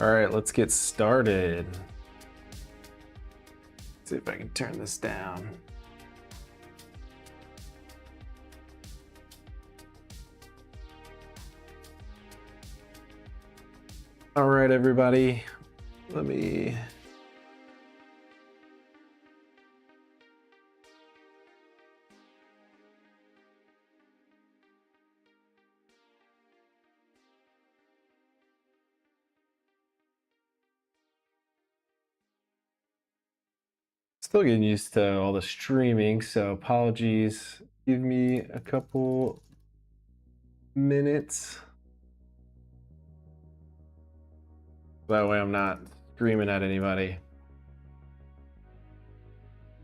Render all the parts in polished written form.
All right, let's get started. Let's see if I can turn this down. All right, everybody, let me still getting used to all the streaming, so apologies. Give me a couple minutes. That way I'm not screaming at anybody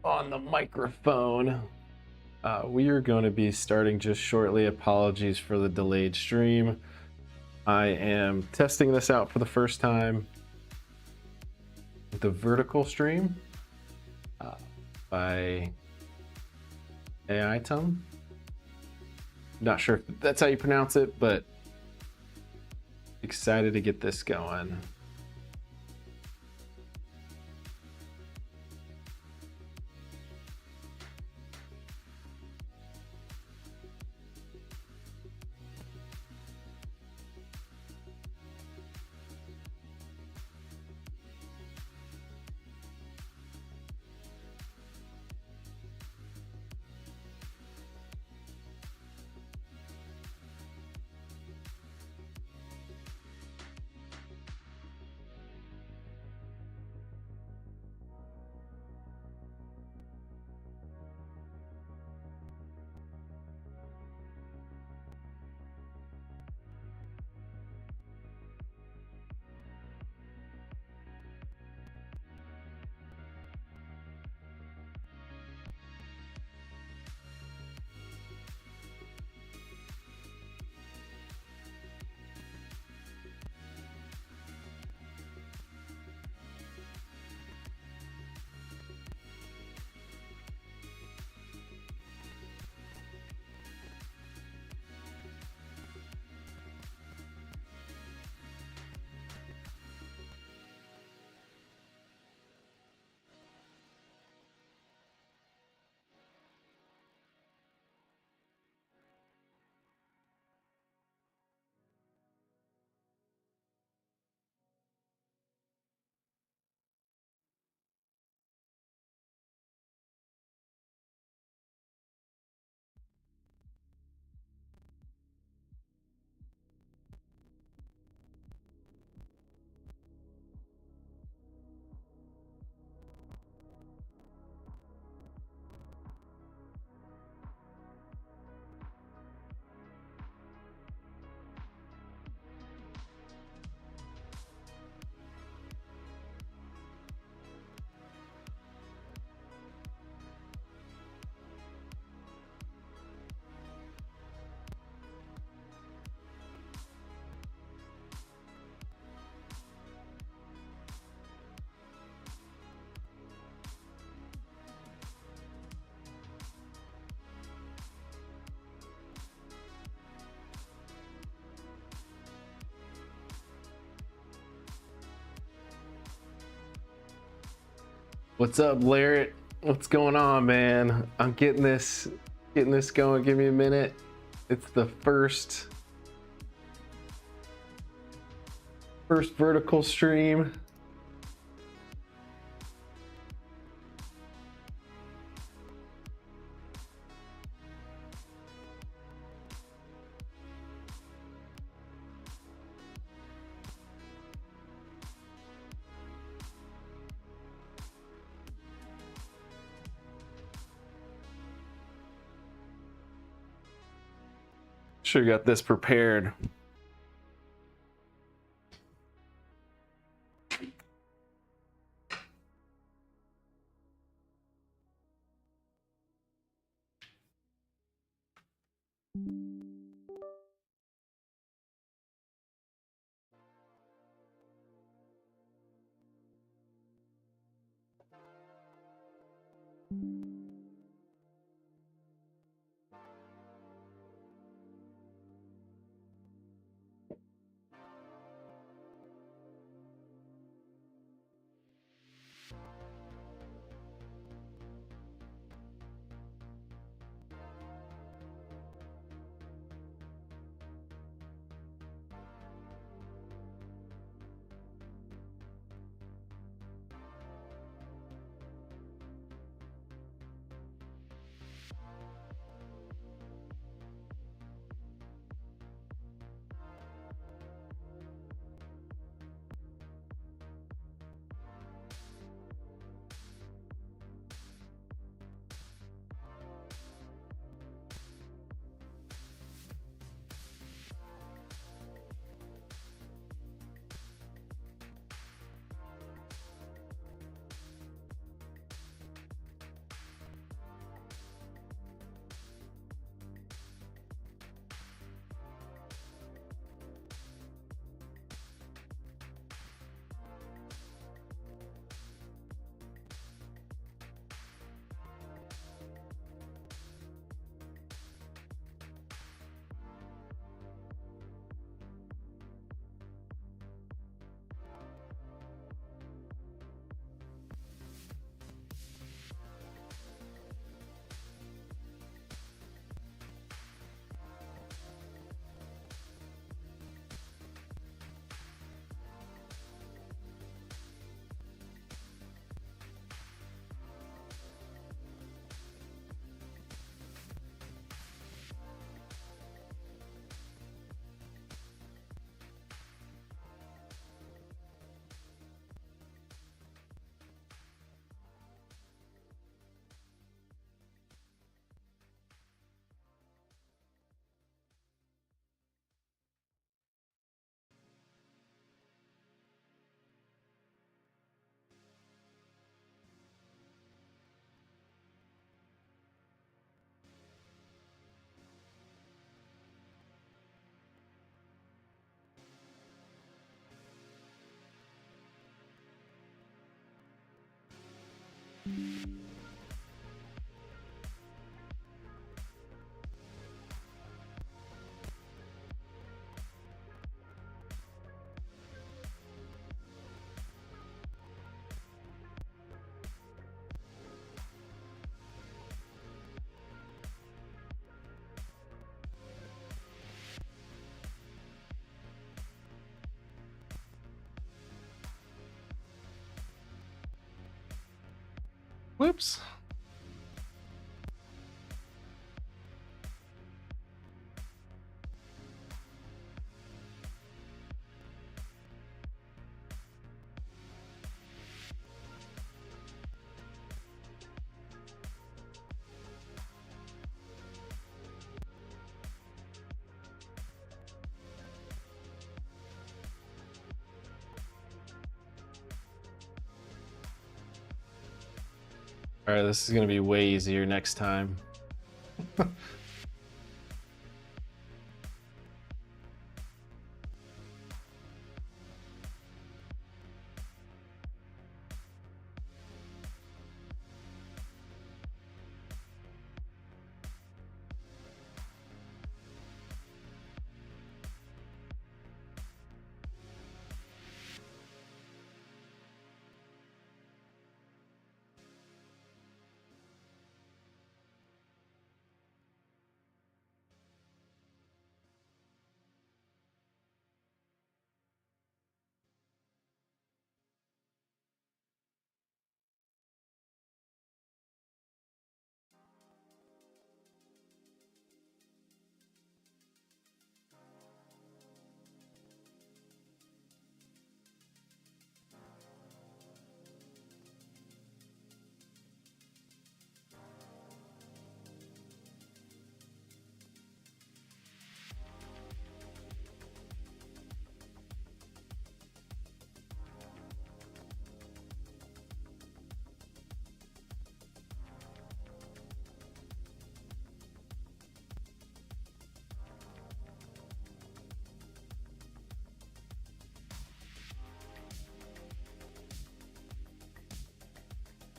on the microphone. We are going to be starting just shortly. Apologies for the delayed stream. I am testing this out for the first time. The vertical stream by AI Tum. Not sure if that's how you pronounce it, but excited to get this going. What's up, Larry? What's going on, man? I'm getting this going. Give me a minute. It's the first vertical stream. Should have got this prepared. Whoops. All right, this is gonna be way easier next time.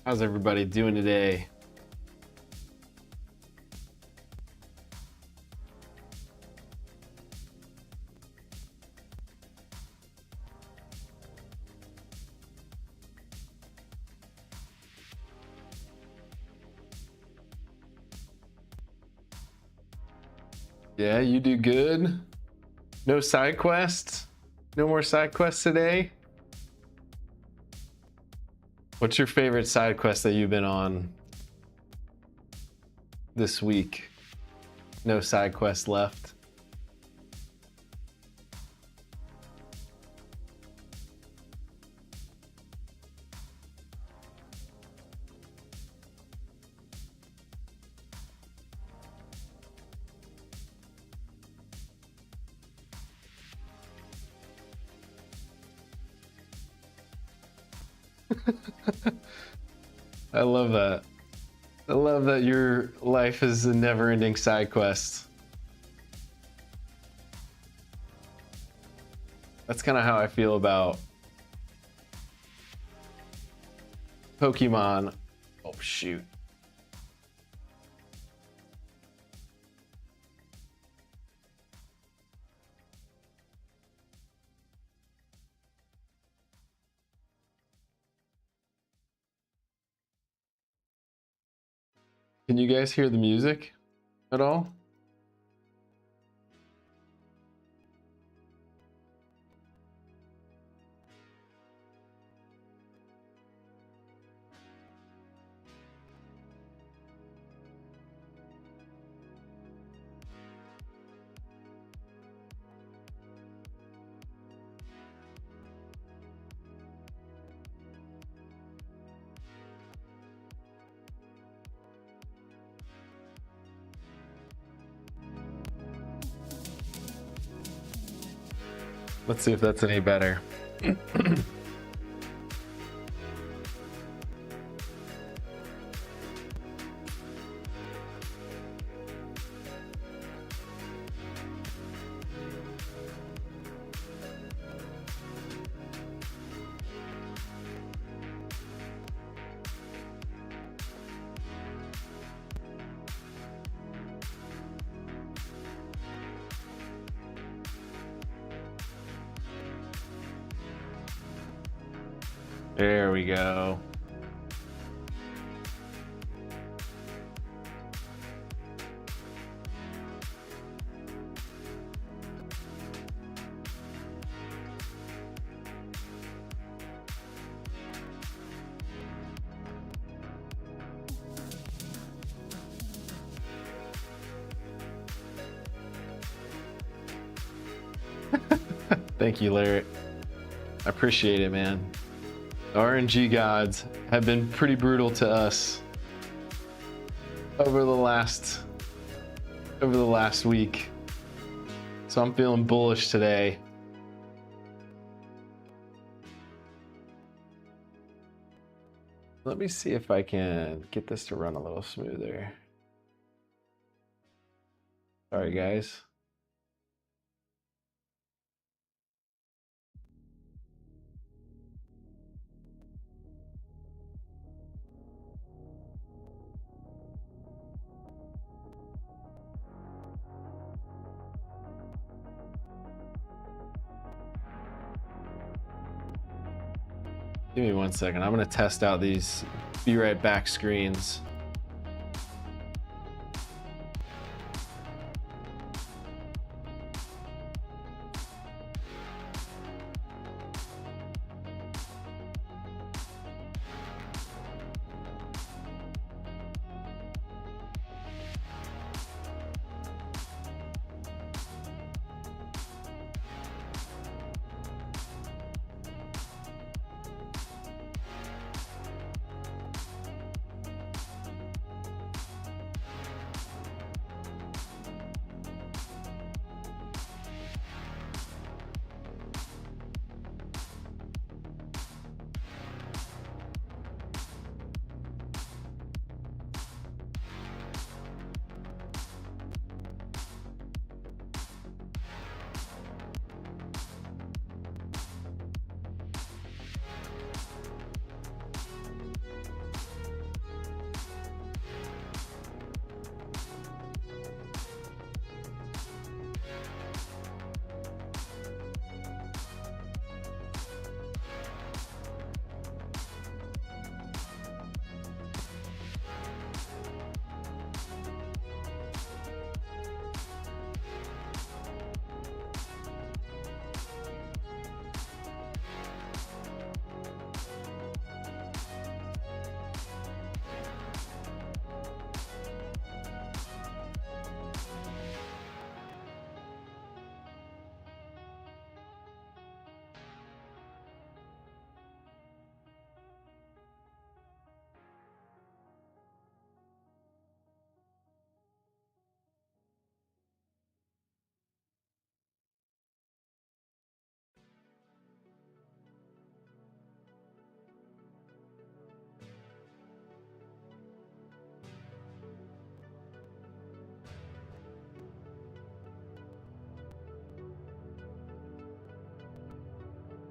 How's everybody doing today? Yeah, you do good. No side quests? No more side quests today? What's your favorite side quest that you've been on this week? No side quests left. I love that. I love that your life is a never-ending side quest. That's kind of how I feel about Pokemon. Oh, shoot. Can you guys hear the music at all? Let's see if that's any better. There we go. Thank you, Larry. I appreciate it, man. The RNG gods have been pretty brutal to us over the last week. So I'm feeling bullish today. Let me see if I can get this to run a little smoother. Sorry, guys. Give me 1 second. I'm going to test out these be right back screens.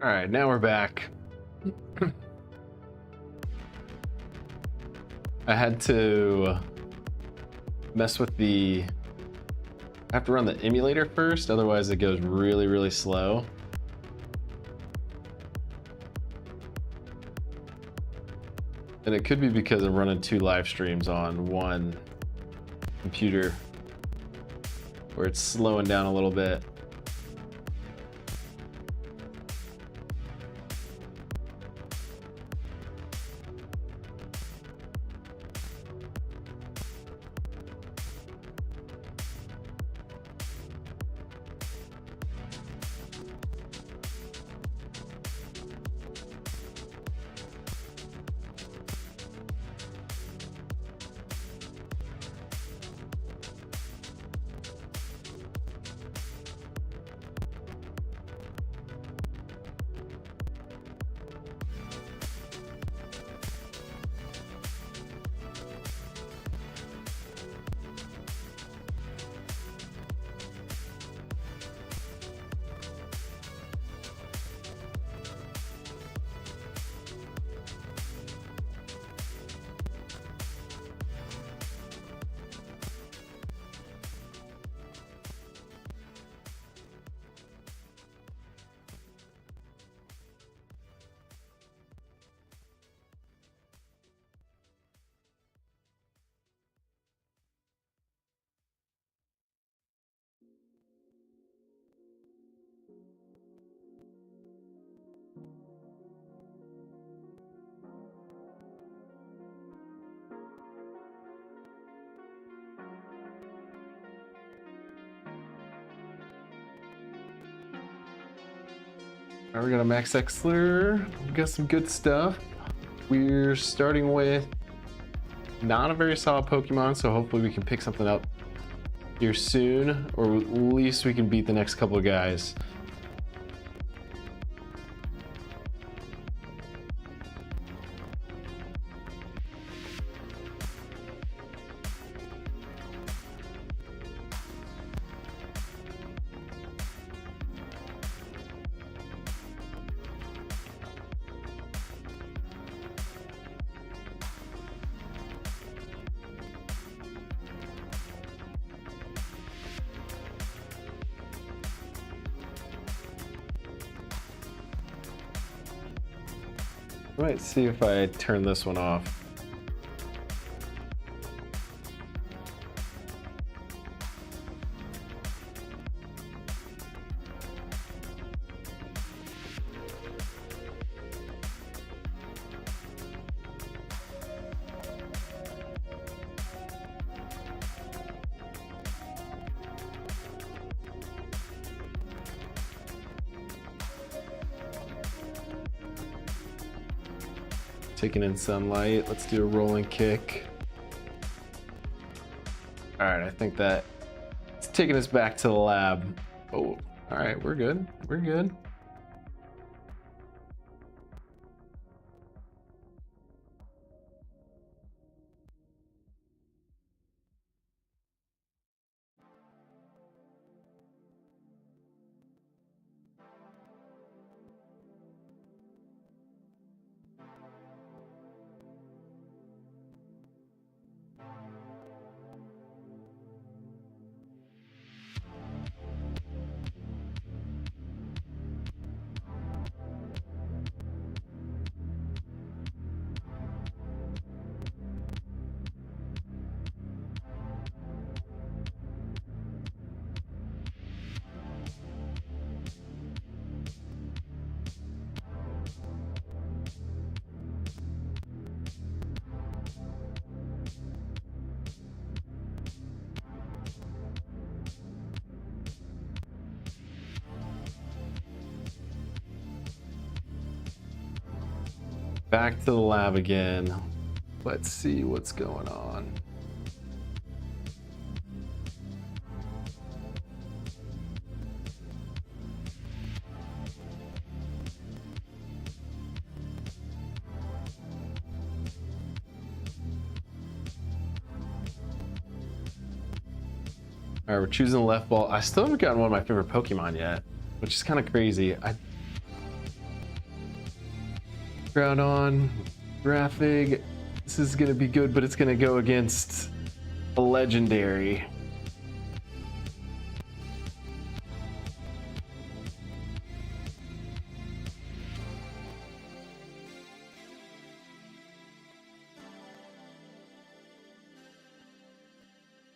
All right, now we're back. I had to mess with I have to run the emulator first, otherwise it goes really, really slow. And it could be because I'm running 2 live streams on one computer where it's slowing down a little bit. Alright, we got a Max Exler. We got some good stuff. We're starting with not a very solid Pokemon, so hopefully we can pick something up here soon, or at least we can beat the next couple of guys. I might see if I turn this one off. Taking in sunlight. Let's do a rolling kick. All right, I think that it's taking us back to the lab. Oh, all right, we're good. We're good. Back to the lab again. Let's see what's going on. All right, we're choosing the left ball. I still haven't gotten one of my favorite Pokemon yet, which is kind of crazy. Groudon, Graphig. This is gonna be good, but it's gonna go against a legendary.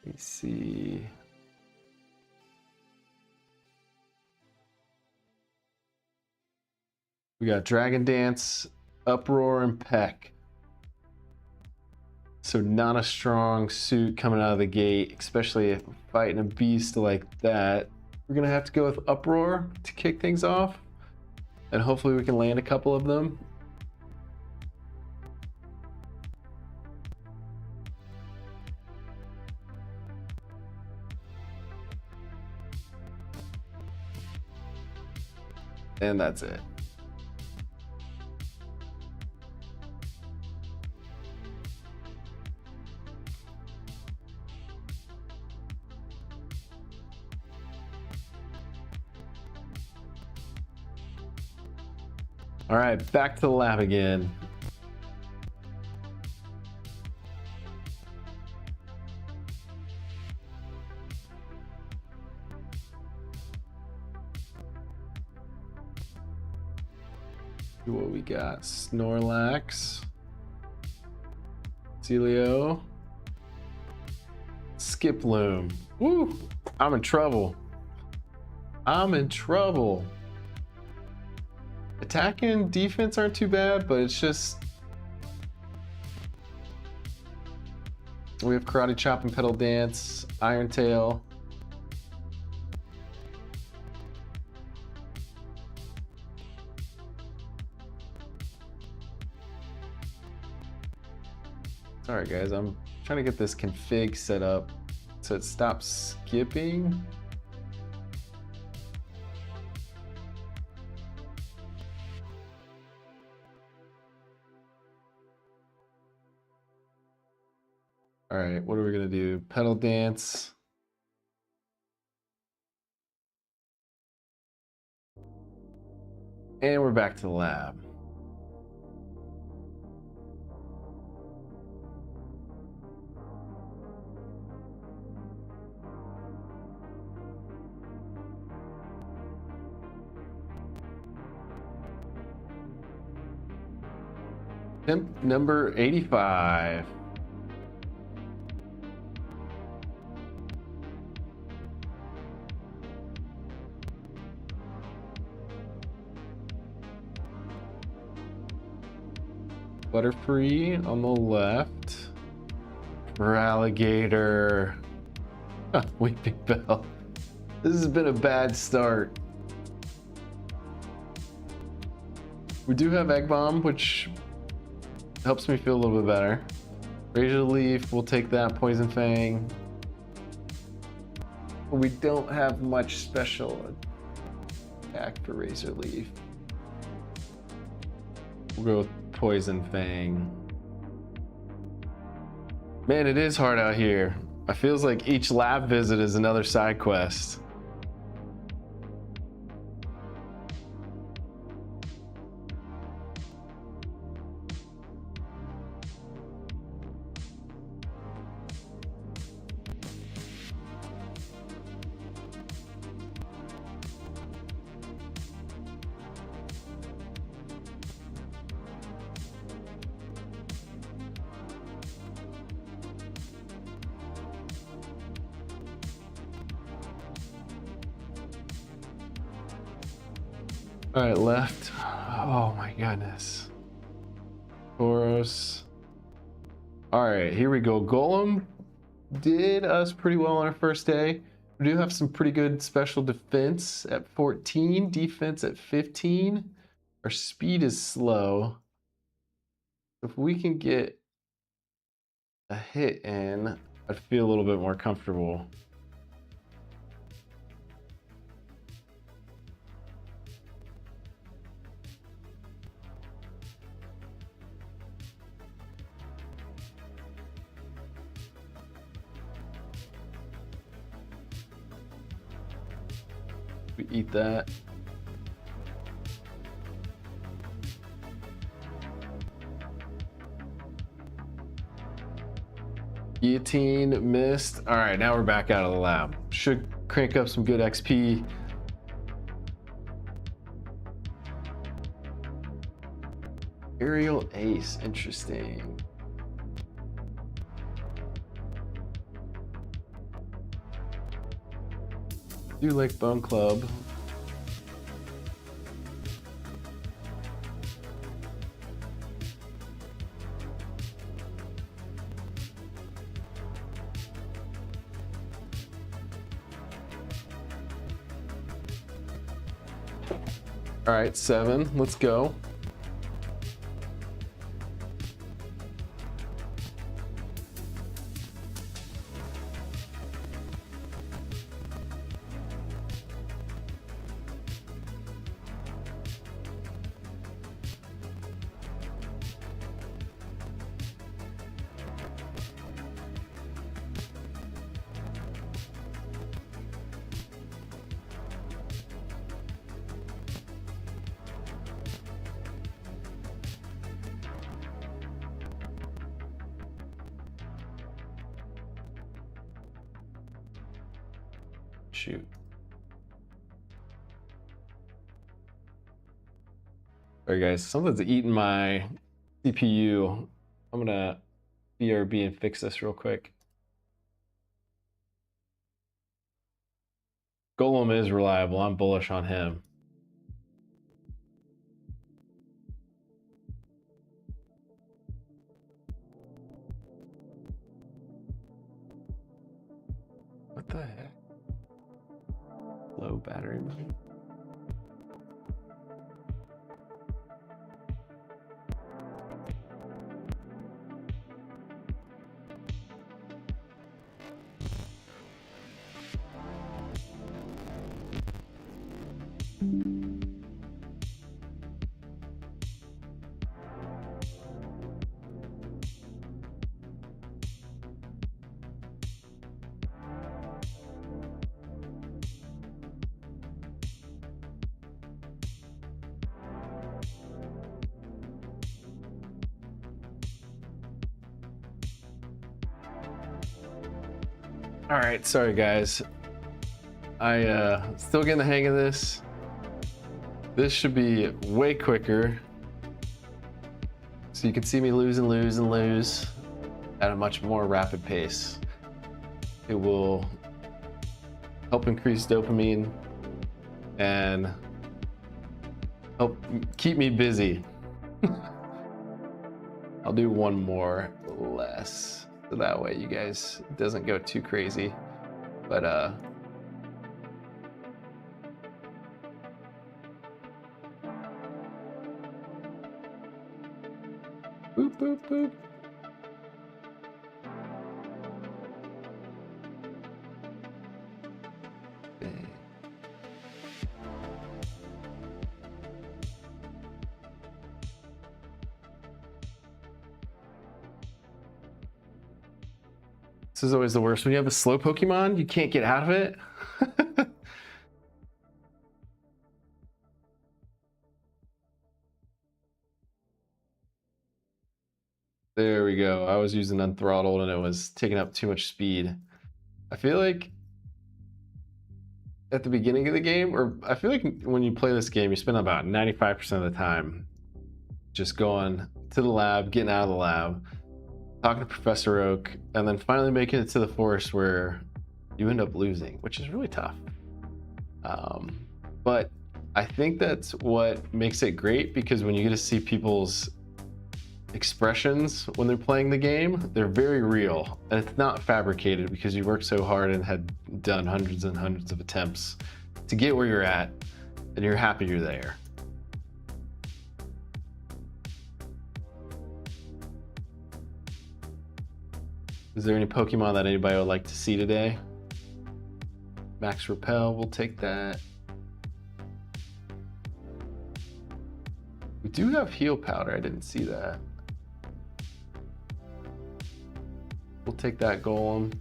Let me see. We got Dragon Dance, Uproar, and Peck. So not a strong suit coming out of the gate, especially if we're fighting a beast like that. We're gonna have to go with Uproar to kick things off, and hopefully we can land a couple of them. And that's it. All right, back to the lab again. See what we got. Snorlax, Celio, Skiploom. Woo! I'm in trouble. I'm in trouble. Attack and defense aren't too bad, but it's just... We have Karate Chop and Pedal Dance, Iron Tail. Sorry guys, I'm trying to get this config set up so it stops skipping. All right, what are we gonna do? Pedal dance. And we're back to the lab. Temp number 85. Butterfree on the left. For alligator. Weeping Bell. This has been a bad start. We do have Egg Bomb, which helps me feel a little bit better. Razor Leaf, we'll take that. Poison Fang. But we don't have much special attack for Razor Leaf. We'll go with Poison Fang. Man, it is hard out here. It feels like each lab visit is another side quest. All right, left. Oh my goodness. Tauros. All right, here we go. Golem did us pretty well on our first day. We do have some pretty good special defense at 14, defense at 15. Our speed is slow. If we can get a hit in, I'd feel a little bit more comfortable. We eat that. Guillotine missed. All right, now we're back out of the lab. Should crank up some good XP. Aerial Ace, interesting. Do like Bone Club. All right, 7, let's go. Shoot. All right, guys, something's eating my CPU. I'm gonna BRB and fix this real quick. Golem is reliable. I'm bullish on him. What the heck? Low battery mode. All right, sorry guys. I still getting the hang of this. This should be way quicker. So you can see me lose and lose and lose at a much more rapid pace. It will help increase dopamine and help keep me busy. I'll do one more less, so that way you guys, it doesn't go too crazy. But boop, boop, boop. This is always the worst. When you have a slow Pokemon, you can't get out of it. There we go. I was using unthrottled and it was taking up too much speed. I feel like at the beginning of the game, or I feel like when you play this game, you spend about 95% of the time just going to the lab, getting out of the lab, talking to Professor Oak, and then finally making it to the forest where you end up losing, which is really tough. But I think that's what makes it great, because when you get to see people's expressions when they're playing the game, they're very real, and it's not fabricated because you worked so hard and had done hundreds and hundreds of attempts to get where you're at, and you're happy you're there. Is there any Pokemon that anybody would like to see today? Max Repel, we'll take that. We do have Heal Powder, I didn't see that. We'll take that Golem.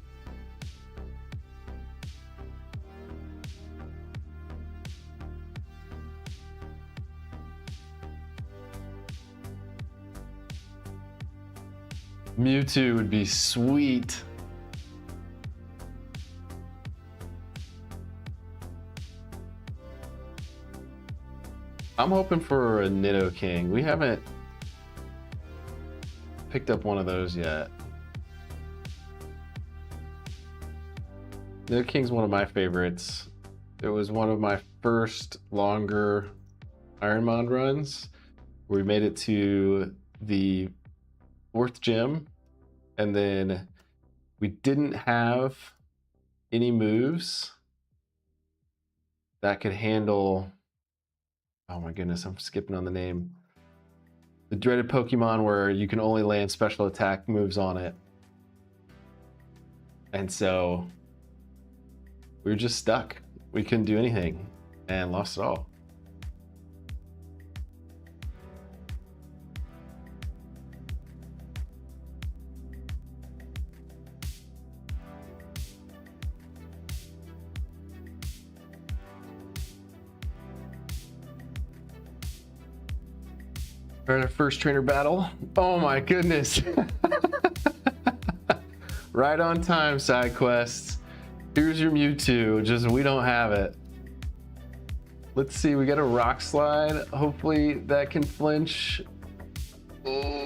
Mewtwo would be sweet. I'm hoping for a Nidoking. We haven't picked up one of those yet. Nidoking's one of my favorites. It was one of my first longer IronMon runs where we made it to the 4th gym, and then we didn't have any moves that could handle, oh my goodness, I'm skipping on the name. The dreaded Pokemon where you can only land special attack moves on it. And so we were just stuck. We couldn't do anything and lost it all. We're at our first trainer battle. Oh my goodness. Right on time, side quests. Here's your Mewtwo, just we don't have it. Let's see, we got a Rock Slide. Hopefully that can flinch. Oh.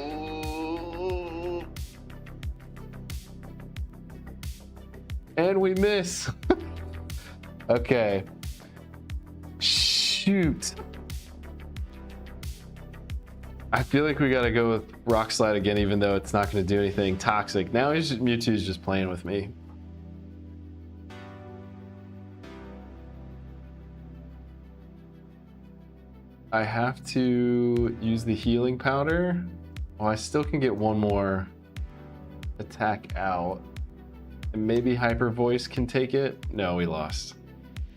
And we miss. Okay. Shoot. I feel like we gotta go with Rock Slide again, even though it's not gonna do anything toxic. Now Mewtwo's just playing with me. I have to use the healing powder. Oh, I still can get one more attack out. And maybe Hyper Voice can take it. No, we lost.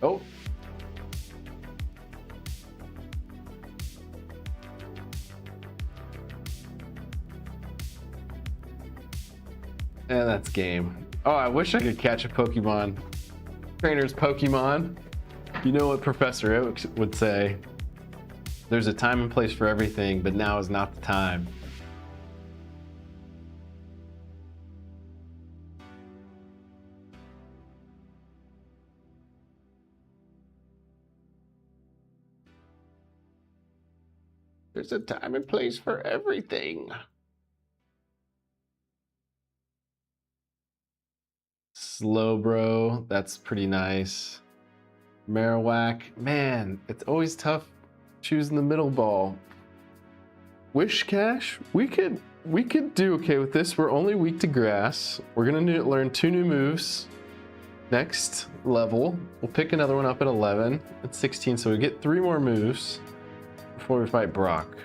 Oh. And that's game. Oh, I wish I could catch a Pokemon. Trainer's Pokemon. You know what Professor Oak would say. There's a time and place for everything, but now is not the time. There's a time and place for everything. Slowbro, that's pretty nice. Marowak, man, it's always tough choosing the middle ball. Wishcash, we could do okay with this. We're only weak to grass. We're gonna learn 2 new moves. Next level, we'll pick another one up at 11. At 16, so we get 3 more moves before we fight Brock.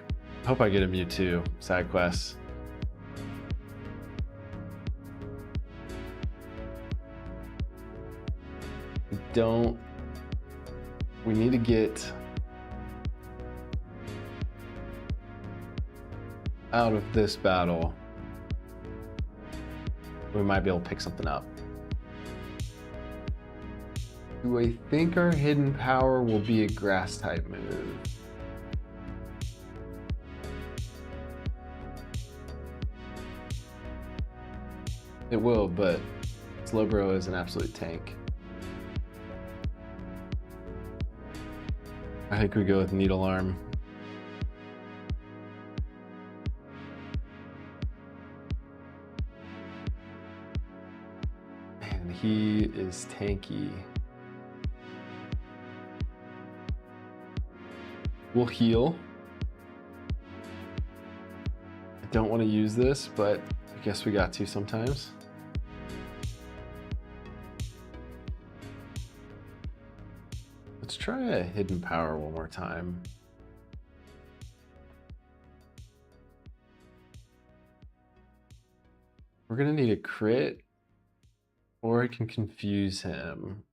Hope I get a Mewtwo side quest. We need to get out of this battle. We might be able to pick something up. Do I think our hidden power will be a grass type move? It will, but Slowbro is an absolute tank. I think we go with Needle Arm. Man, he is tanky. We'll heal. I don't want to use this, but I guess we got to sometimes. Let's try a hidden power one more time. We're gonna need a crit, or I can confuse him.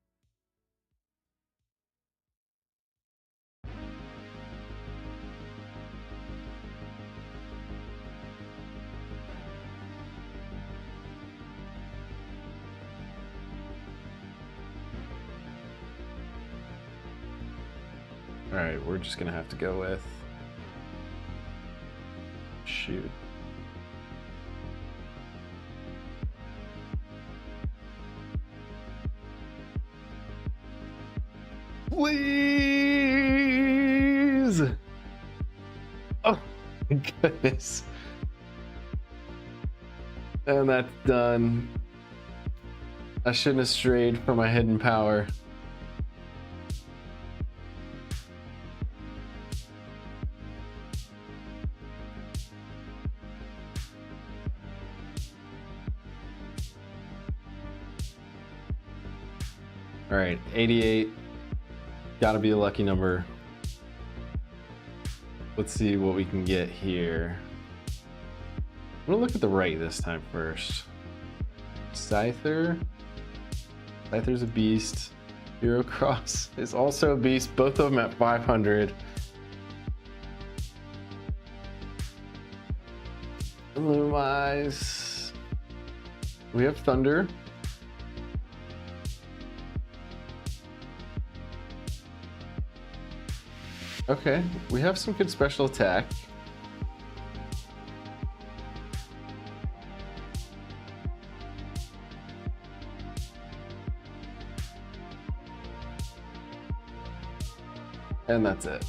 All right, we're just gonna have to go with shoot. Please! Oh my goodness. And that's done. I shouldn't have strayed for my hidden power. All right, 88. Gotta be a lucky number. Let's see what we can get here. I'm gonna look at the right this time first. Scyther. Scyther's a beast. Hero Cross is also a beast. Both of them at 500. Illumise. We have Thunder. Okay, we have some good special attack. And that's it.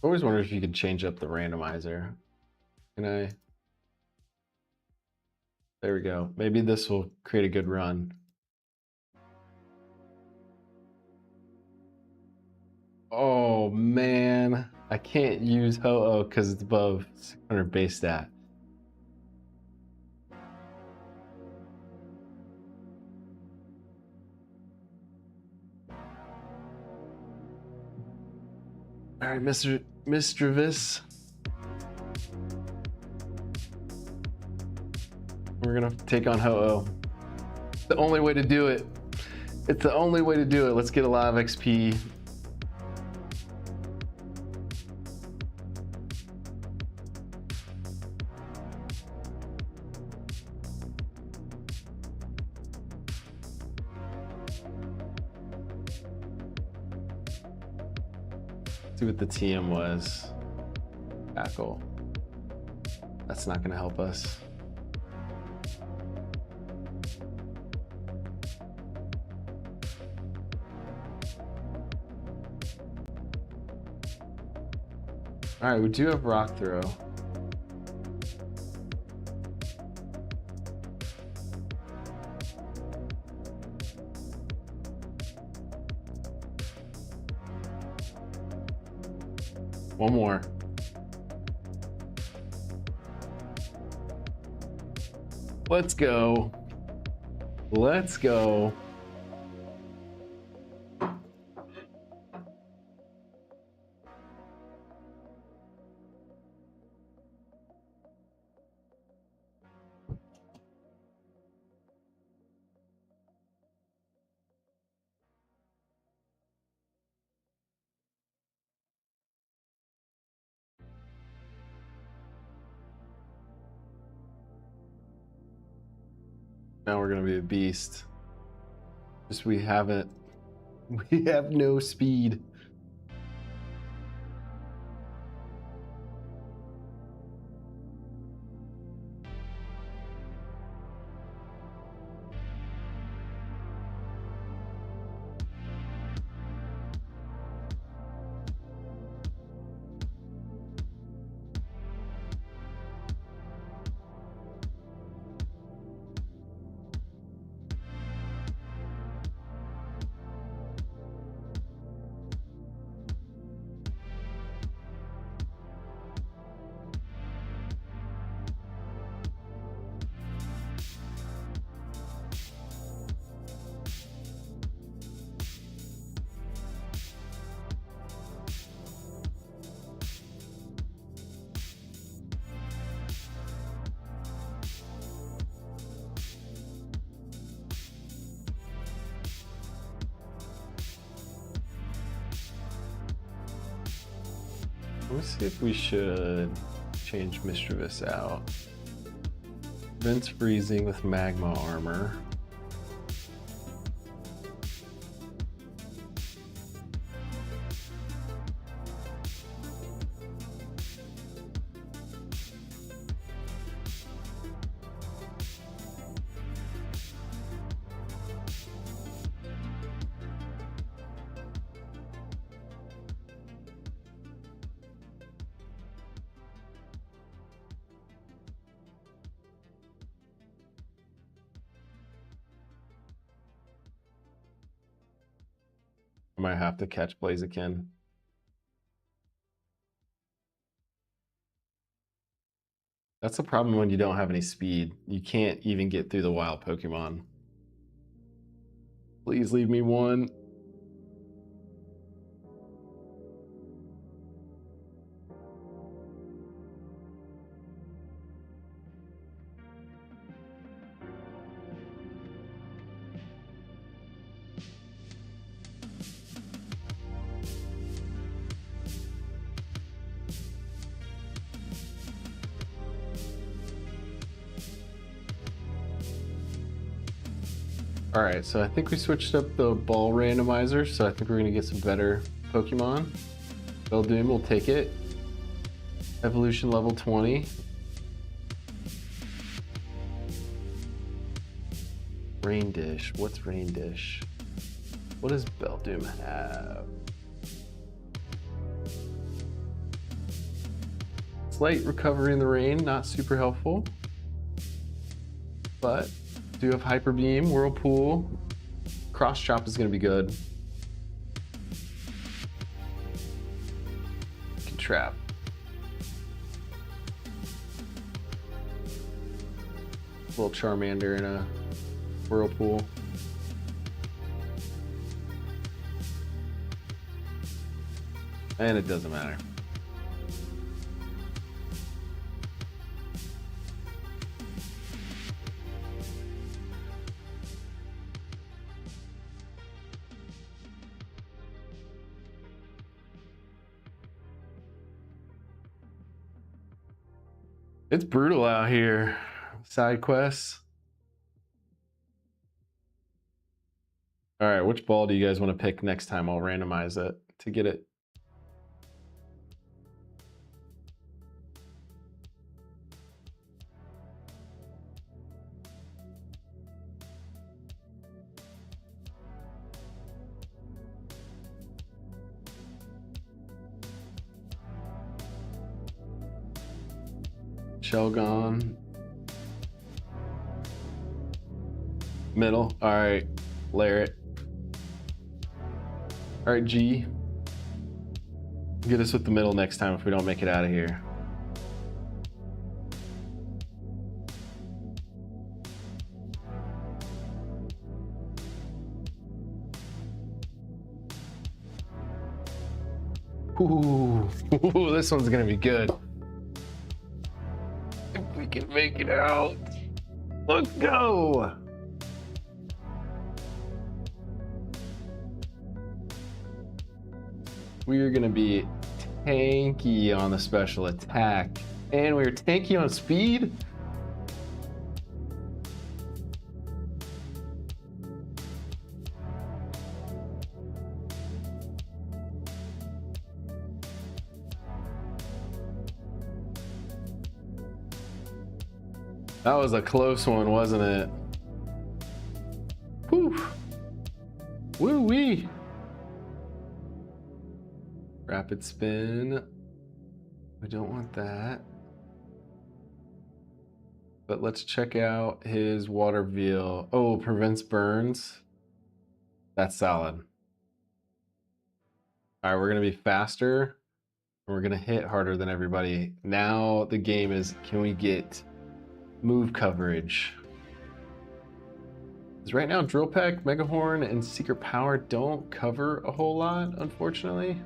I always wondered if you could change up the randomizer. Can I? There we go. Maybe this will create a good run. Oh man, I can't use Ho-Oh because it's above 600 base stat. All right, Mr. Mischievous. We're gonna take on Ho-Oh. The only way to do it. It's the only way to do it. Let's get a lot of XP. See what the TM was. Tackle. That's not going to help us. All right, we do have rock throw. One more. Let's go. Let's go. Now we're gonna be a beast. Just we have no speed. Let me see if we should change Mischievous out. Vents freezing with magma armor. I might have to catch Blaziken. That's the problem when you don't have any speed. You can't even get through the wild Pokemon. Please leave me one. All right, so I think we switched up the ball randomizer, so I think we're gonna get some better Pokemon. Beldoom will take it. Evolution level 20. Rain Dish, what's Rain Dish? What does Beldoom have? Slight recovery in the rain, not super helpful, but do have Hyper Beam, Whirlpool. Cross Chop is going to be good. Can trap. A little Charmander in a Whirlpool. And it doesn't matter. It's brutal out here. Side quests. All right, which ball do you guys want to pick next time? I'll randomize it to get it Shell gone. Middle. All right, layer it. All right, G. Get us with the middle next time if we don't make it out of here. Ooh, this one's gonna be good. If we can make it out. Let's go. We are gonna be tanky on the special attack. And we're tanky on speed. That was a close one, wasn't it? Whew. Woo-wee. Rapid spin. We don't want that. But let's check out his water veal. Oh, prevents burns. That's solid. All right, we're gonna be faster. And we're gonna hit harder than everybody. Now the game is, can we get move coverage? Because right now, Drill Peck, Mega Horn, and Secret Power don't cover a whole lot, unfortunately.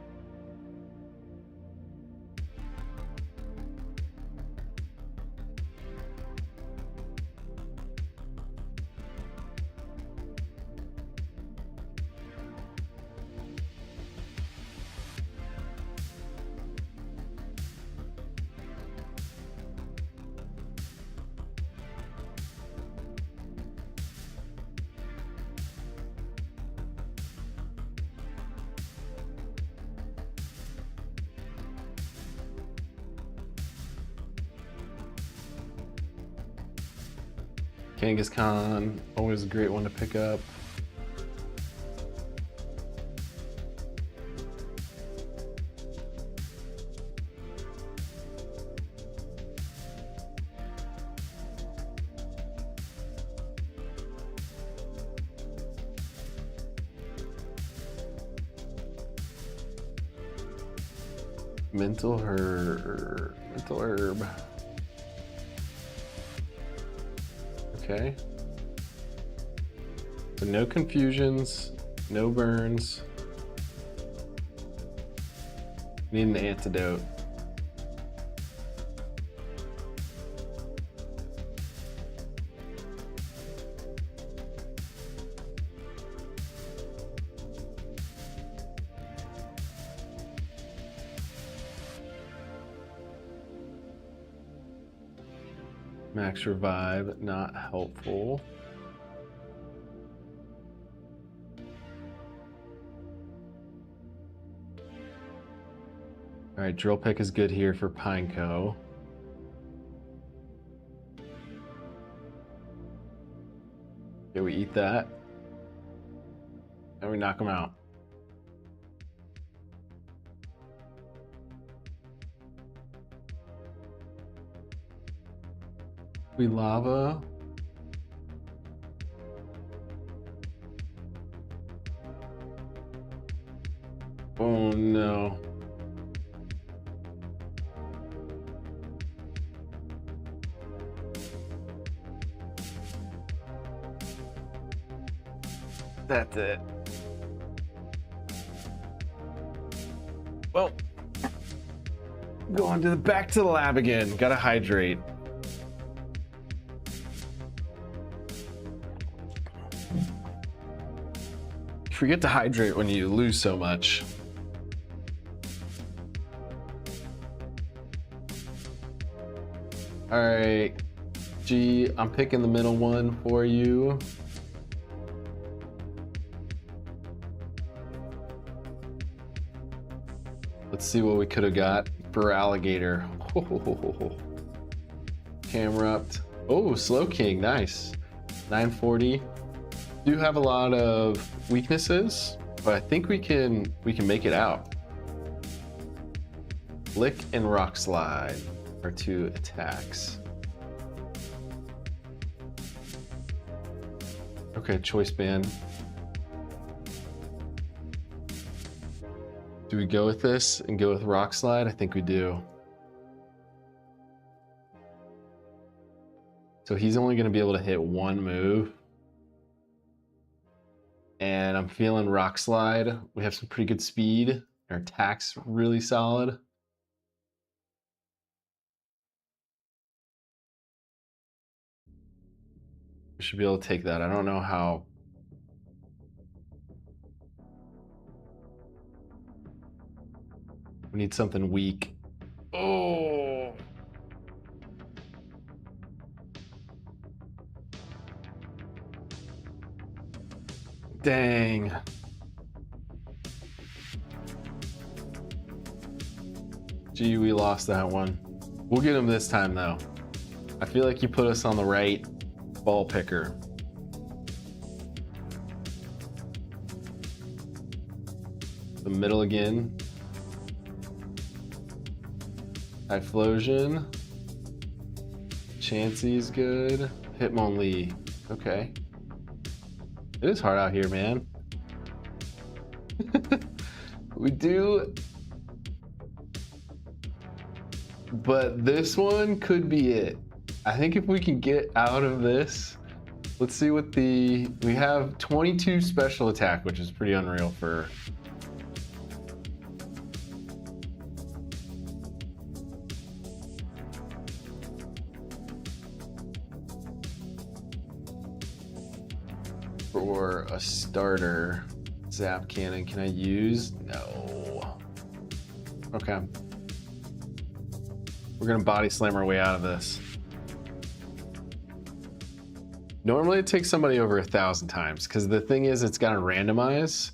Kangaskhan, always a great one to pick up. Mental herb. Okay. So no confusions, no burns. Need an antidote. Max revive, not helpful. All right, Drill Pick is good here for Pineco. Okay, we eat that. And we knock him out. We lava. Oh no. That's it. Well, going back to the lab again. Gotta hydrate. Forget to hydrate when you lose so much. All right, G, I'm picking the middle one for you. Let's see what we could have got for alligator. Camerupt. Oh, Slow King, nice. 940. Do have a lot of weaknesses, but I think we can make it out. Lick and Rock Slide. our 2 attacks. Okay, choice band. Do we go with this and go with Rock Slide? I think we do. So he's only going to be able to hit 1 move. And I'm feeling Rock Slide. We have some pretty good speed. Our attack's really solid. We should be able to take that. I don't know how. We need something weak. Oh. Dang. Gee, we lost that one. We'll get him this time though. I feel like you put us on the right ball picker. The middle again. Typhlosion. Chansey's good. Hitmonlee. Okay. It is hard out here, man. We do. But this one could be it. I think if we can get out of this, let's see what we have 22 special attack, which is pretty unreal for. For a starter, Zap Cannon, can I use? No. Okay. We're gonna body slam our way out of this. Normally it takes somebody over 1,000 times because the thing is it's gotta randomize.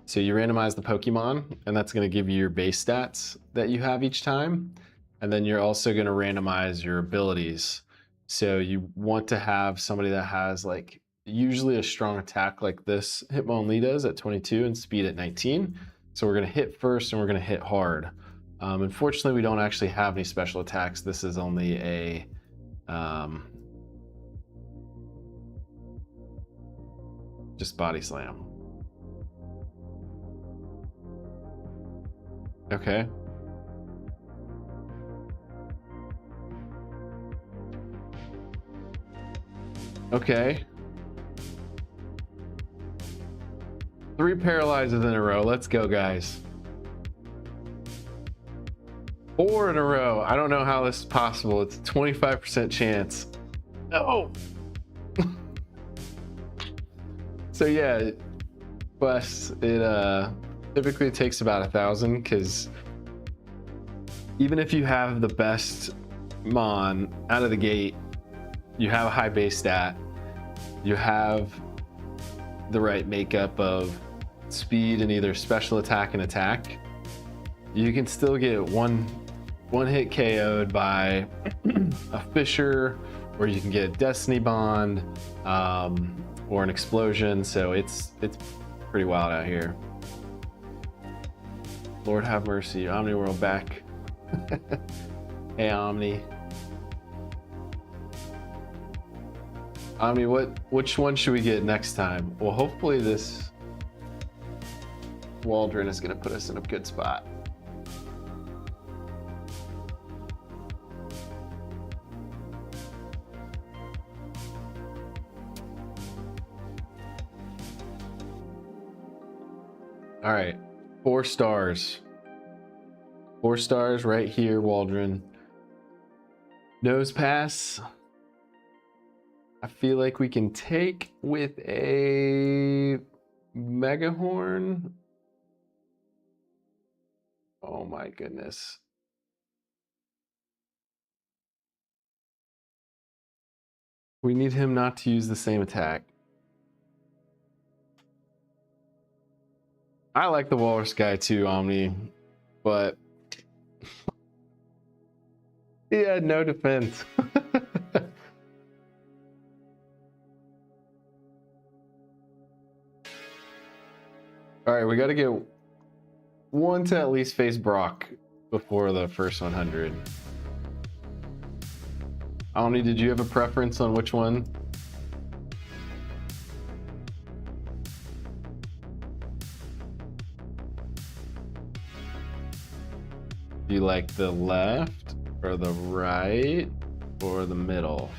So you randomize the Pokemon and that's gonna give you your base stats that you have each time. And then you're also gonna randomize your abilities. So you want to have somebody that has like usually a strong attack like this Hitmonlee does at 22 and speed at 19. So we're gonna hit first and we're gonna hit hard. Unfortunately, we don't actually have any special attacks. This is only a just body slam. Okay. Okay. 3 paralyzes in a row. Let's go, guys. 4 in a row. I don't know how this is possible. It's a 25% chance. No. So yeah, quests, it typically takes about 1,000 because even if you have the best Mon out of the gate, you have a high base stat, you have the right makeup of speed and either special attack and attack, you can still get one hit KO'd by a Fisher, or you can get Destiny Bond, or an explosion. So it's pretty wild out here. Lord have mercy. Omni World back. Hey Omni. Omni, which one should we get next time? Well, hopefully this Waldron is gonna put us in a good spot. All right, 4 stars. 4 stars right here, Waldron. Nose pass. I feel like we can take with a Megahorn. Oh my goodness. We need him not to use the same attack. I like the Walrus guy too, Omni, but he had no defense. All right, we got to get one to at least face Brock before the first 100. Omni, did you have a preference on which one? Do you like the left or the right or the middle?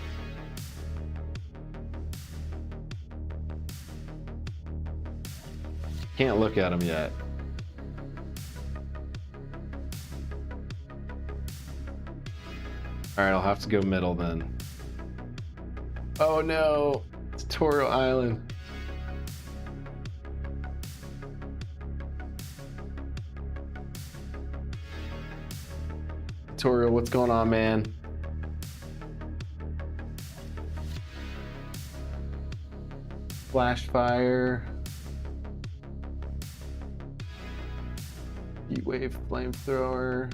Can't look at them yet. All right, I'll have to go middle then. Oh no, Tutorial Island. Tutorial, what's going on, man? Flash fire. Heat wave flamethrower.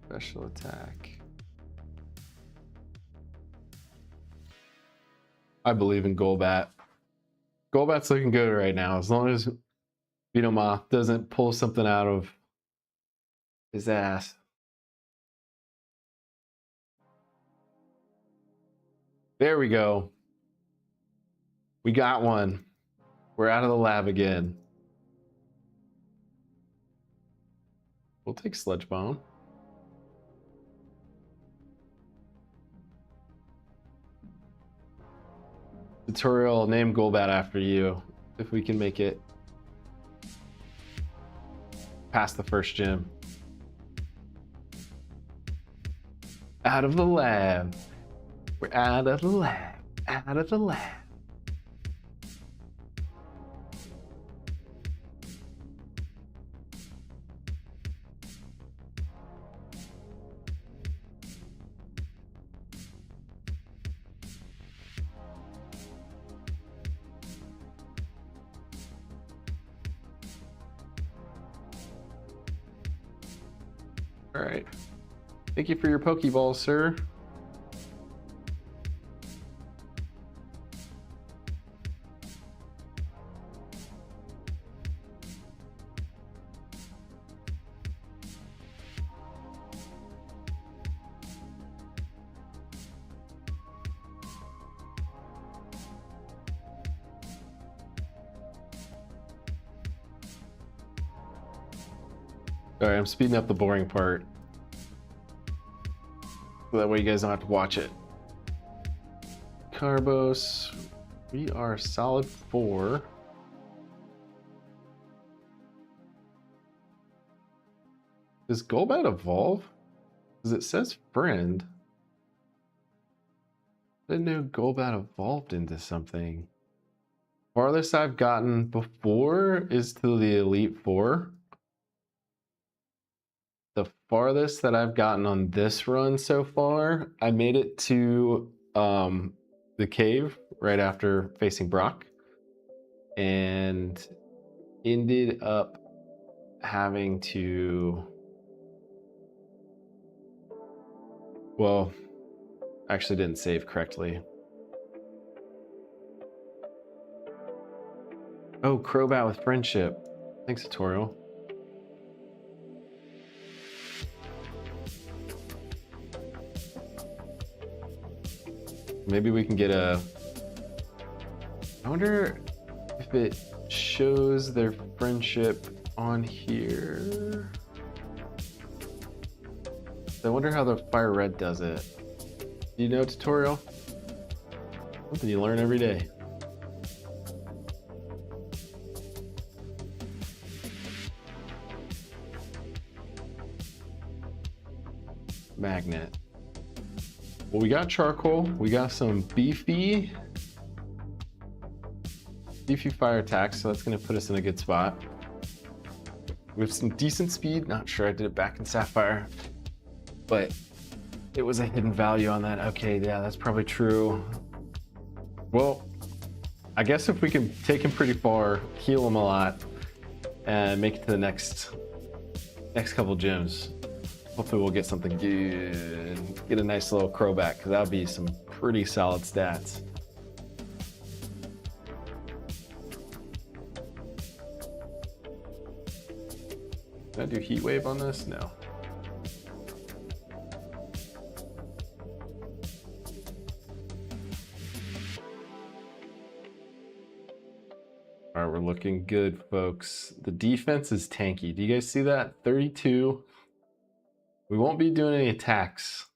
Special attack. I believe in Golbat. Golbat's looking good right now, as long as Venomoth doesn't pull something out of his ass. There we go. We got one. We're out of the lab again. We'll take Sludge Bomb. Tutorial, name Golbat after you, if we can make it past the first gym. Out of the lab. We're out of the lab. Out of the lab. All right. Thank you for your Pokeball, sir. All right, I'm speeding up the boring part, so that way you guys don't have to watch it. Carbos, we are solid 4. Does Golbat evolve? Because it says friend. I didn't know Golbat evolved into something. Farthest I've gotten before is to the Elite Four. The farthest that I've gotten on this run so far, I made it to the cave right after facing Brock, and ended up having to, well, actually didn't save correctly. Oh, Crobat with friendship. Thanks, tutorial. Maybe we can get a, I wonder if it shows their friendship on here. I wonder how the Fire Red does it. Do you know, tutorial? Something you learn every day. Magnet. Well, we got charcoal. We got some beefy fire attacks, so that's going to put us in a good spot. We have some decent speed. Not sure I did it back in Sapphire, but it was a hidden value on that. Okay, yeah, that's probably true. Well, I guess if we can take him pretty far, heal him a lot, and make it to the next couple gyms, hopefully we'll get something good. Get a nice little Crobat, because that would be some pretty solid stats. Can I do heat wave on this? No. All right, we're looking good, folks. The defense is tanky. Do you guys see that? 32. We won't be doing any attacks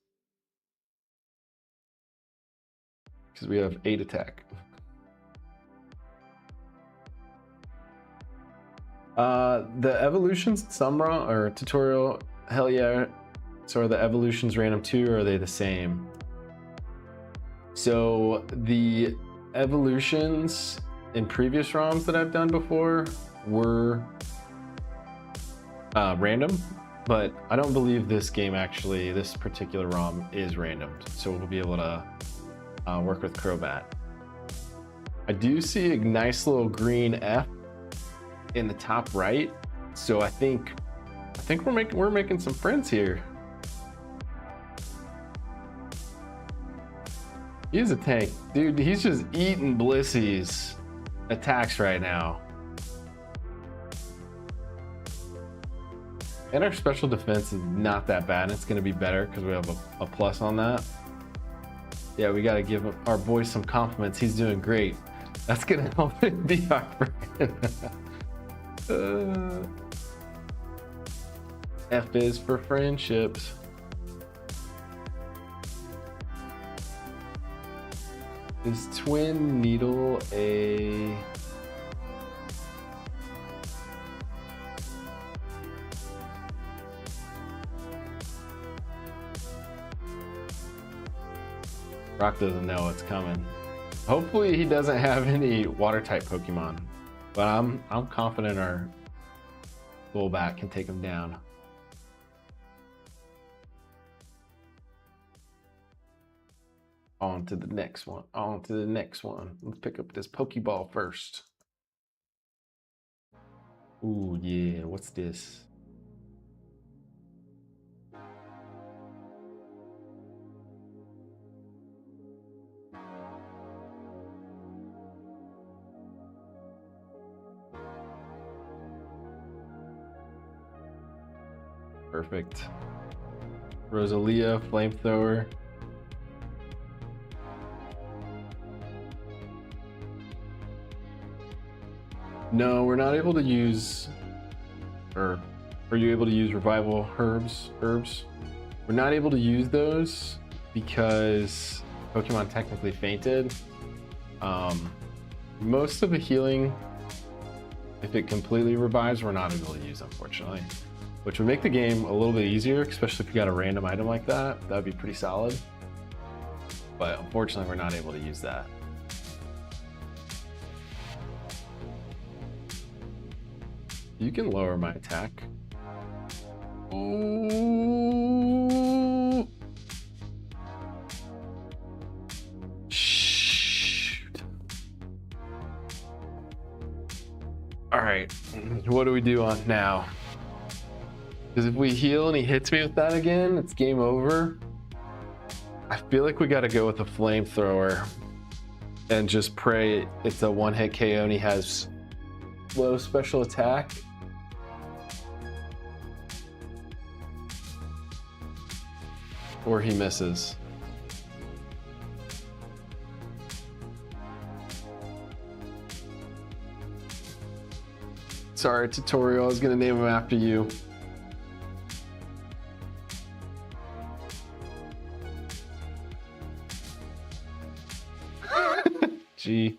because we have 8 attack. The evolutions, Sumra or tutorial, hell yeah. So are the evolutions random too, or are they the same? So the evolutions in previous ROMs that I've done before were random, but I don't believe this game actually, this particular ROM is random. So we'll be able to work with Crobat. I do see a nice little green F in the top right, so I think we're making some friends here. He's a tank, dude. He's just eating Blissy's attacks right now, and our special defense is not that bad. It's going to be better because we have a plus on that. Yeah, we got to give our boy some compliments. He's doing great. That's going to help him be our friend. F is for friendships. Is Twin Needle a... Rock doesn't know what's coming. Hopefully he doesn't have any water type Pokemon, but I'm confident our fullback can take him down. On to the next one. On to the next one. Let's pick up this Pokeball first. Ooh, yeah. What's this? Perfect. Rosalia, Flamethrower. No, we're not able to use, or are you able to use revival herbs? We're not able to use those because Pokemon technically fainted. Most of the healing, if it completely revives, we're not able to use, unfortunately, which would make the game a little bit easier, especially if you got a random item like that. That'd be pretty solid. But unfortunately, we're not able to use that. You can lower my attack. Ooh. Shoot. All right, what do we do on now? Because if we heal and he hits me with that again, it's game over. I feel like we got to go with a Flamethrower and just pray it's a one-hit KO and he has low special attack. Or he misses. Sorry, tutorial. I was gonna name him after you. Gee.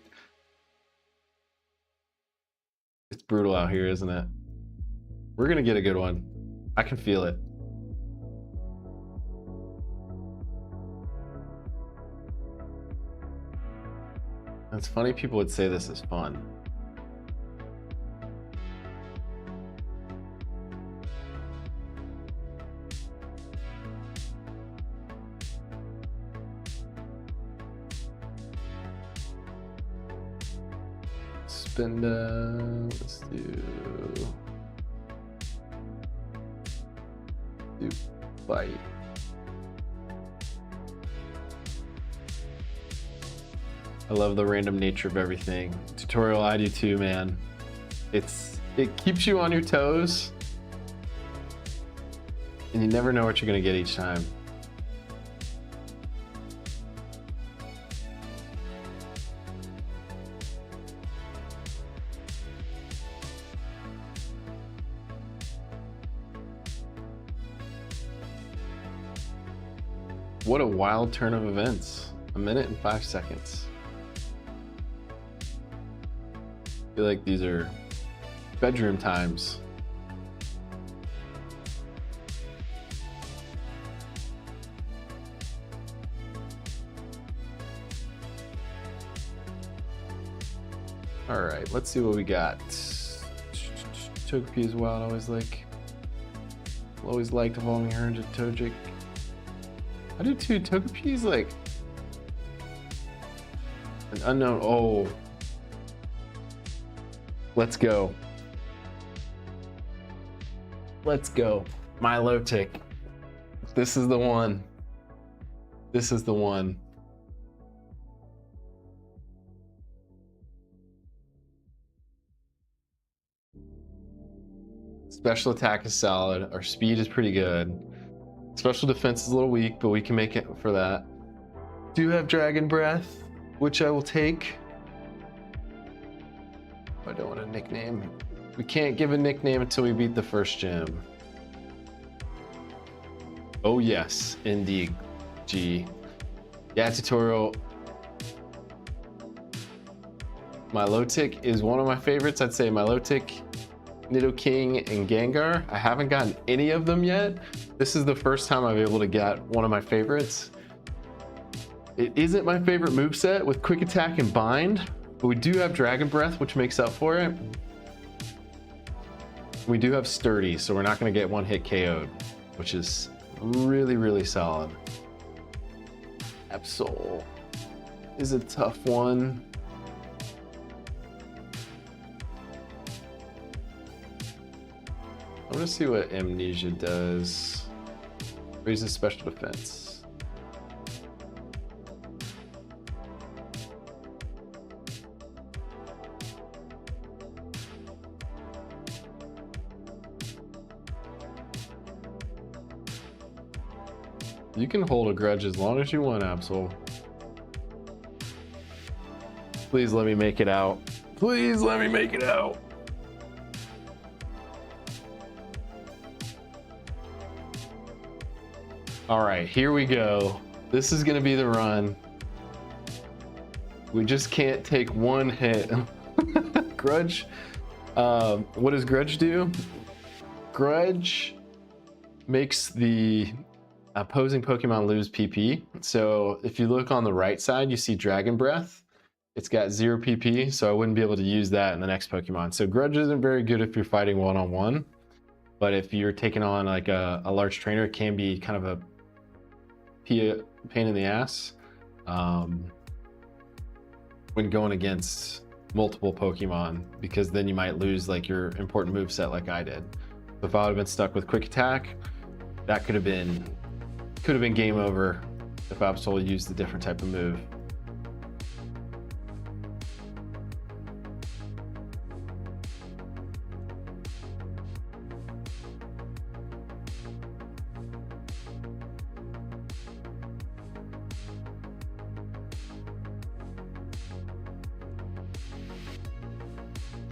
It's brutal out here, isn't it? We're gonna get a good one. I can feel it. It's funny people would say this is fun. Spin down, let's do bite. I love the random nature of everything. Tutorial, I do too, man. It keeps you on your toes, and you never know what you're gonna get each time. What a wild turn of events. 1 minute and 5 seconds. I feel like these are bedroom times. All right, let's see what we got. Togepi is wild. Always liked evolving her into Togetic. I do too. Togepi's like an unknown. Oh, let's go. Let's go. Milotic. This is the one. This is the one. Special attack is solid. Our speed is pretty good. Special defense is a little weak, but we can make it for that. Do have Dragon Breath, which I will take. I don't want a nickname. We can't give a nickname until we beat the first gym. Oh yes, indeed. G. Yeah, tutorial. Milotic is one of my favorites. I'd say Milotic, Nidoking, and Gengar. I haven't gotten any of them yet. This is the first time I've been able to get one of my favorites. It isn't my favorite moveset with Quick Attack and Bind, but we do have Dragon Breath, which makes up for it. We do have Sturdy, so we're not going to get one hit KO'd, which is really, really solid. Absol is a tough one. I want to see what Amnesia does. Raises special defense. You can hold a grudge as long as you want, Absol. Please let me make it out. Please let me make it out. All right, here we go. This is gonna be the run. We just can't take one hit. Grudge, what does Grudge do? Grudge makes the opposing Pokemon lose PP. So if you look on the right side, you see Dragon Breath. It's got 0 PP, so I wouldn't be able to use that in the next Pokemon. So Grudge isn't very good if you're fighting one-on-one, but if you're taking on like a large trainer, it can be kind of a pain in the ass when going against multiple Pokemon, because then you might lose like your important moveset like I did. So if I would have been stuck with Quick Attack, that could have been game over if Absol used a different type of move.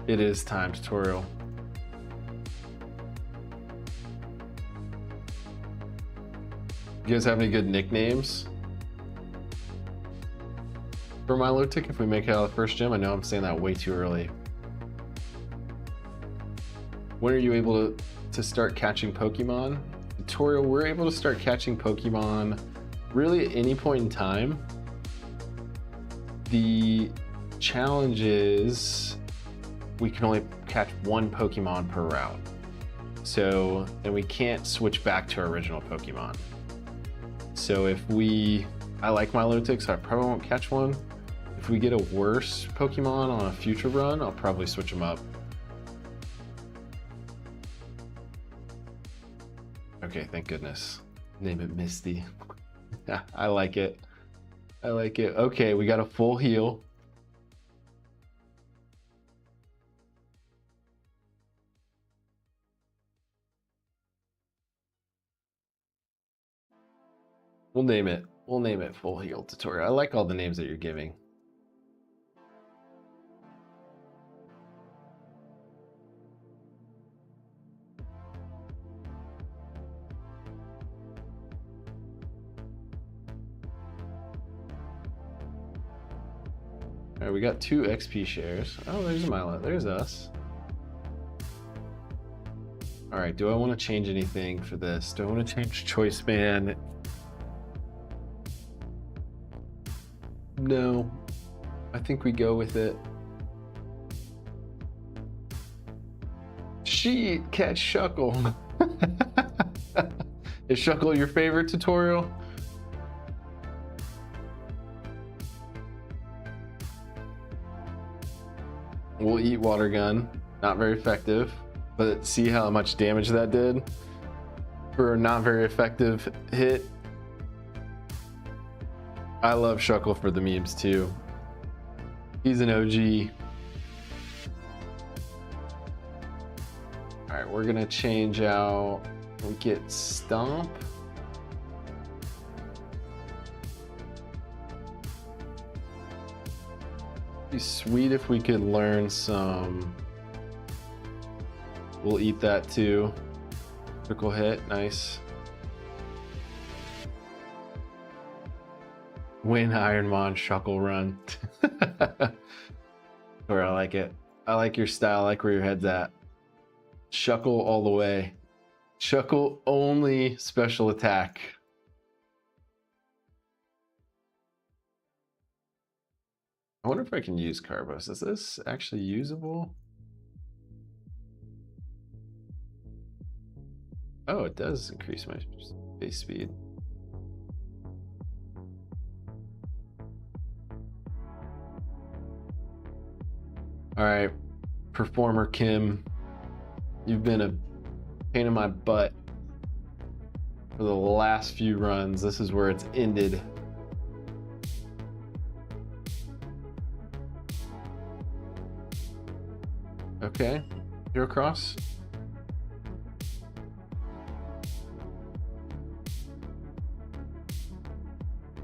It is time tutorial. You guys have any good nicknames for Milotic if we make it out of the first gym? I know I'm saying that way too early. When are you able to start catching Pokemon? Tutorial, we're able to start catching Pokemon really at any point in time. The challenge is we can only catch one Pokemon per route. So, and we can't switch back to our original Pokemon. So I like Milotic, so I probably won't catch one. If we get a worse Pokemon on a future run, I'll probably switch them up. Okay, thank goodness. Name it Misty. I like it. I like it. Okay, we got a full heal. We'll name it. We'll name it Full Heal Tutorial. I like all the names that you're giving. All right, we got 2 XP shares. Oh, there's Milo. There's us. All right, do I want to change anything for this? Do I want to change Choice Man? No, I think we go with it. Catch Shuckle. Is Shuckle your favorite tutorial? We'll eat Water Gun. Not very effective, but see how much damage that did for a not very effective hit. I love Shuckle for the memes too. He's an OG. All right, we're gonna change out, we'll get Stomp. Be sweet if we could learn some. We'll eat that too. Critical hit, nice. Win IronMon Shuckle run. Or I like it. I like your style. I like where your head's at. Shuckle all the way. Shuckle only special attack. I wonder if I can use Carbos. Is this actually usable? Oh, it does increase my base speed. All right, Performer Kim, you've been a pain in my butt for the last few runs. This is where it's ended. Okay, Hero Cross.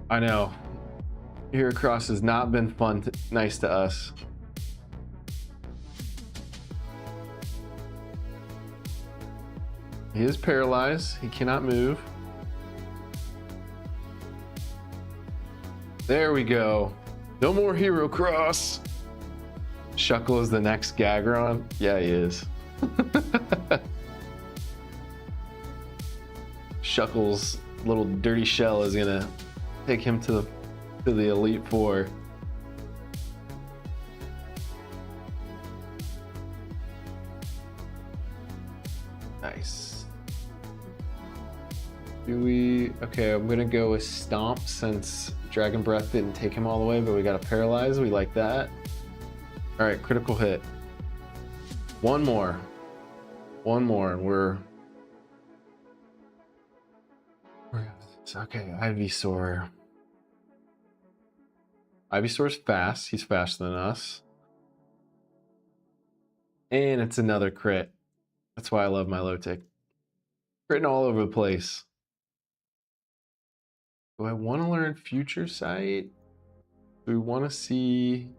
I know, Hero Cross has not been fun, nice to us. He is paralyzed, he cannot move. There we go. No more Hero Cross. Shuckle is the next Gagron? Yeah, he is. Shuckle's little dirty shell is gonna take him to the Elite Four. Nice. Do we... Okay, I'm gonna go with Stomp since Dragon Breath didn't take him all the way, but we got a Paralyze. We like that. All right, critical hit. One more, and we're okay. Ivysaur. Ivysaur's fast. He's faster than us, and it's another crit. That's why I love my low tick. Critting all over the place. Do I want to learn Future Sight? Do we want to see?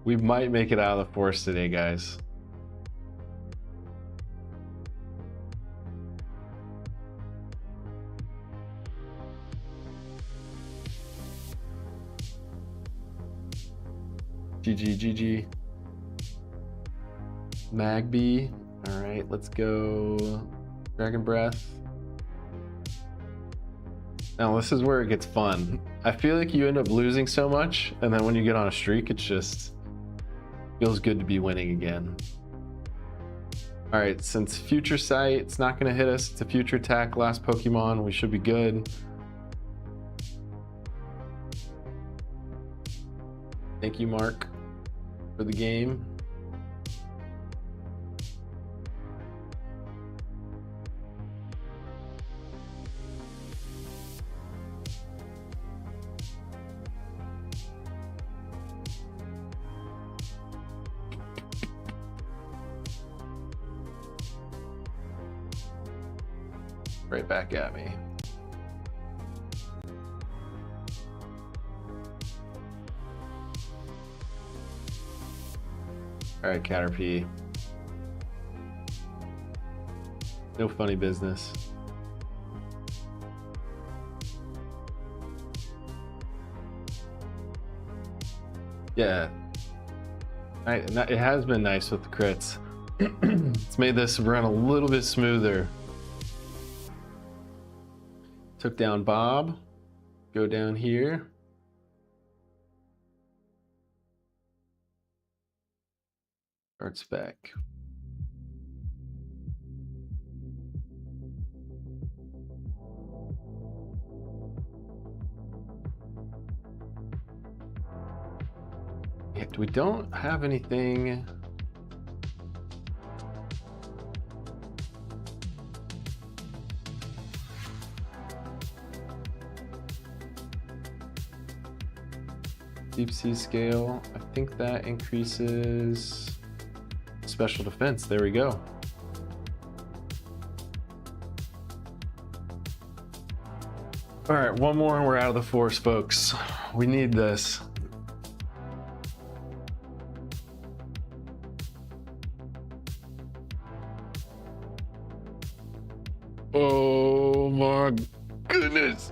We might make it out of the forest today, guys. GG. Magby. All right, let's go. Dragon Breath. Now this is where it gets fun. I feel like you end up losing so much, and then when you get on a streak, it's just feels good to be winning again. All right, since Future Sight, it's not gonna hit us. It's a future attack, last Pokemon. We should be good. Thank you, Mark, for the game. right back at me. All right, Caterpie. No funny business. Yeah. It has been nice with the crits. It's made this run a little bit smoother. Took down Bob. Go down here. Starts back. We don't have anything. Deep sea scale. I think that increases special defense. There we go. All right, one more and we're out of the forest, folks. We need this. Oh my goodness.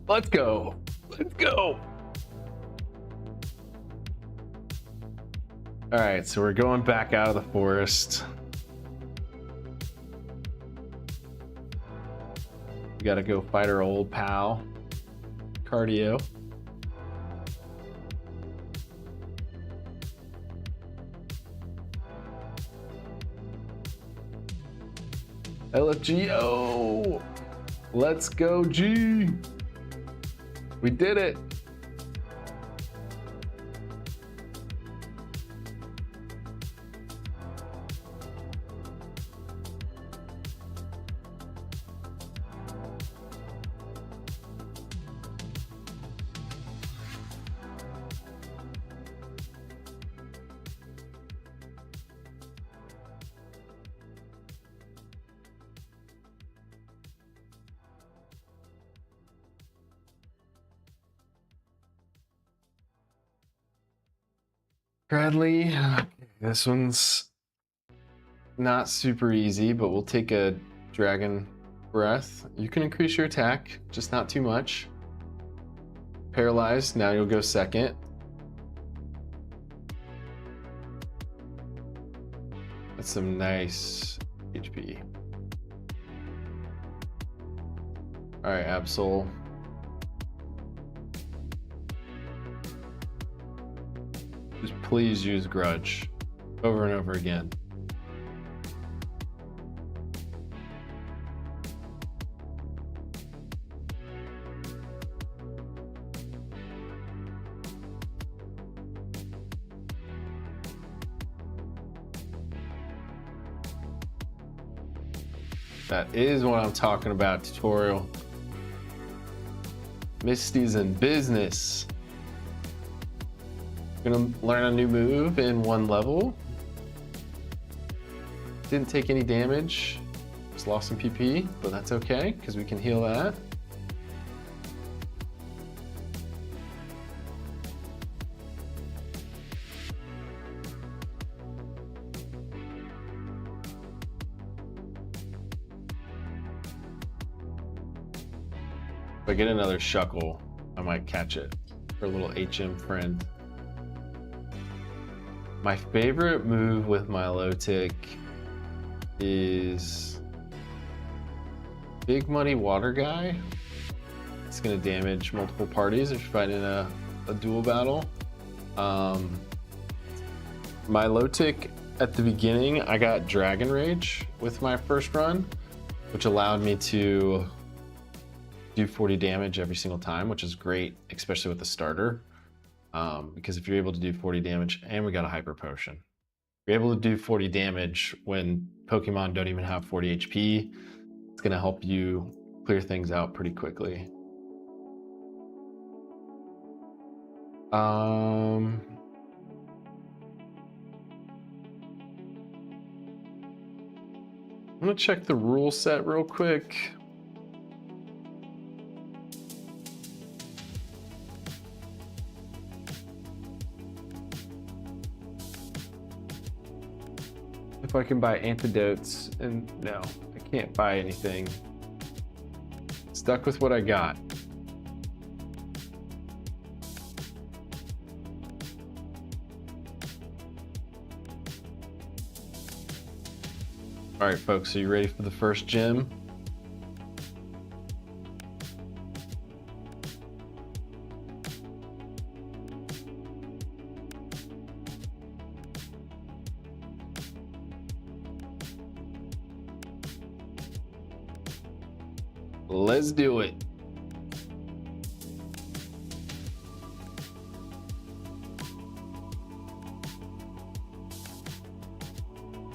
Let's go. Let's go. All right, so we're going back out of the forest. We gotta go fight our old pal, Cardio. LFGO! Let's go, G! We did it! Bradley, this one's not super easy, but we'll take a Dragon Breath. You can increase your attack, just not too much. Paralyzed, now you'll go second. That's some nice HP. All right, Absol. Just please use Grudge over and over again. That is what I'm talking about, tutorial. Misty's in business. Gonna learn a new move in one level. Didn't take any damage. Just lost some PP, but that's okay, because we can heal that. If I get another Shuckle, I might catch it for a little HM friend. My favorite move with Milotic is Big Muddy Water Guy. It's gonna damage multiple parties if you're fighting a duel battle. Milotic, at the beginning, I got Dragon Rage with my first run, which allowed me to do 40 damage every single time, which is great, especially with the starter. Because if you're able to do 40 damage, and we got a Hyper Potion, you're able to do 40 damage when Pokemon don't even have 40 HP, it's gonna help you clear things out pretty quickly. I'm gonna check the rule set real quick. If I can buy antidotes, and no, I can't buy anything. Stuck with what I got. All right, folks, are you ready for the first gym? Let's do it.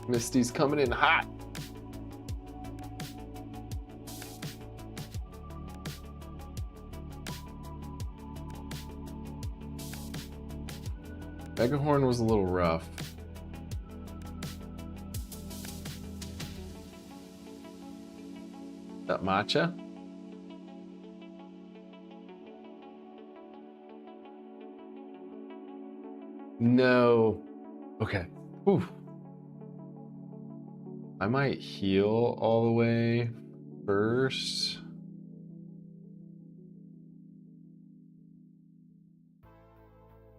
Misty's coming in hot. Megahorn was a little rough. That matcha? No. Okay. Oof. I might heal all the way first.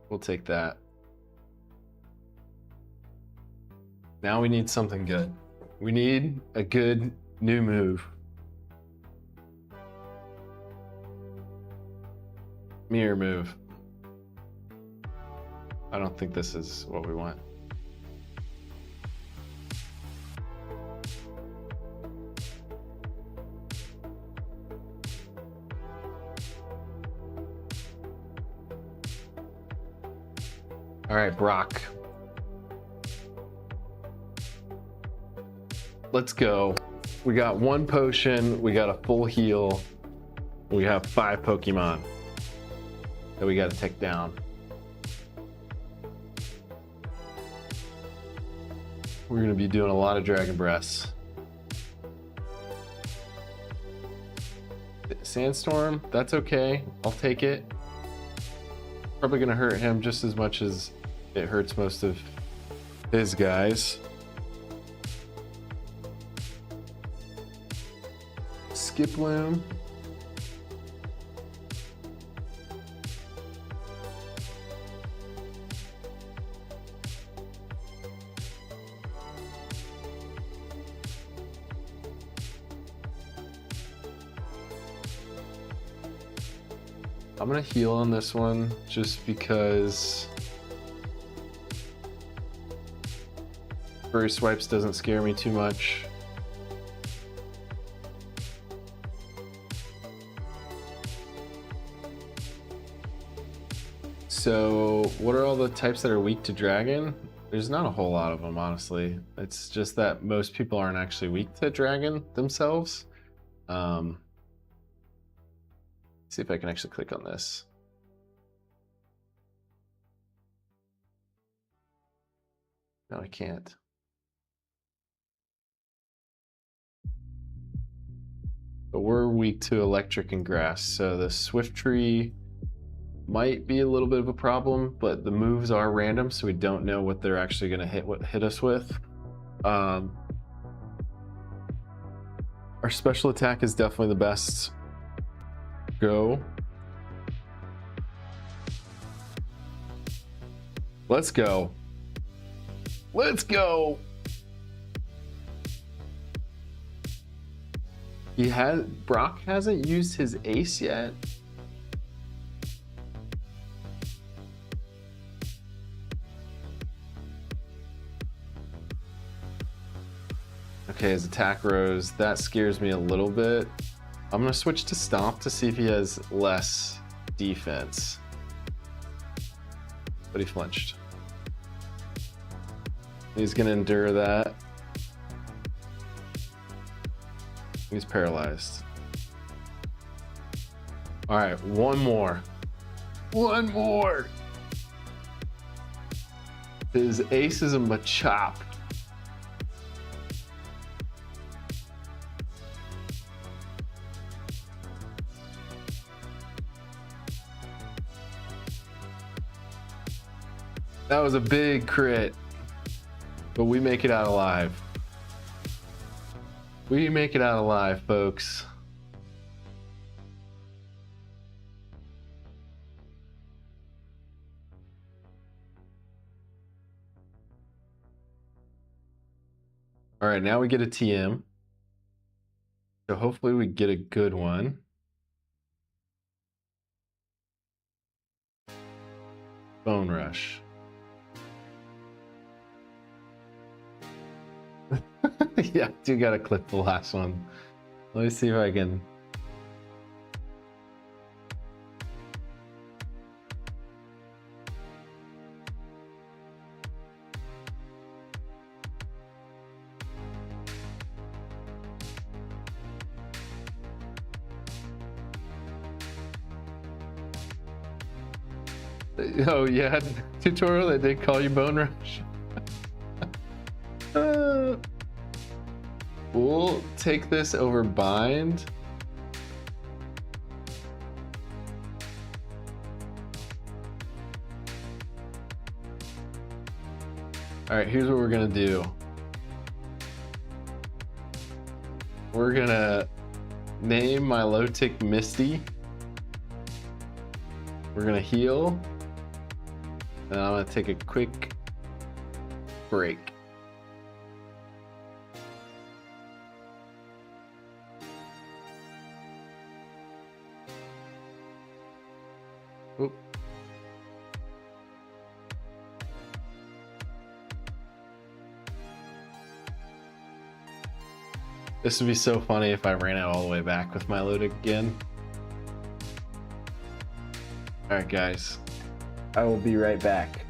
We'll take that. Now we need something good. We need a good new move. Mirror move. I don't think this is what we want. All right, Brock. Let's go. We got 1 potion, we got a full heal, we have 5 Pokemon that we gotta take down. We're gonna be doing a lot of Dragon Breaths. Sandstorm, that's okay, I'll take it. Probably gonna hurt him just as much as it hurts most of his guys. Skiploom. I'm gonna heal on this one just because Furry Swipes doesn't scare me too much. So what are all the types that are weak to dragon? There's not a whole lot of them, honestly. It's just that most people aren't actually weak to dragon themselves. See if I can actually click on this. No, I can't. But we're weak to electric and grass, so the Swift Tree might be a little bit of a problem, but the moves are random, so we don't know what they're actually going to hit us with. Our special attack is definitely the best. Go. Let's go. Let's go. Brock hasn't used his ace yet. Okay, his attack rose. That scares me a little bit. I'm gonna switch to Stomp to see if he has less defense. But he flinched. He's gonna endure that. He's paralyzed. All right, one more. One more. His ace is a Machop. That was a big crit, but we make it out alive. We make it out alive, folks. All right, now we get a TM. So hopefully we get a good one. Bone Rush. Yeah, I do gotta clip the last one. Let me see if I can. Oh yeah, tutorial that did call you Bone Rush. We'll take this over bind. All right, here's what we're gonna do. We're gonna name my low tick Misty. We're gonna heal. And I'm gonna take a quick break. Oop. This would be so funny if I ran it all the way back with my load again. All right, guys. I will be right back.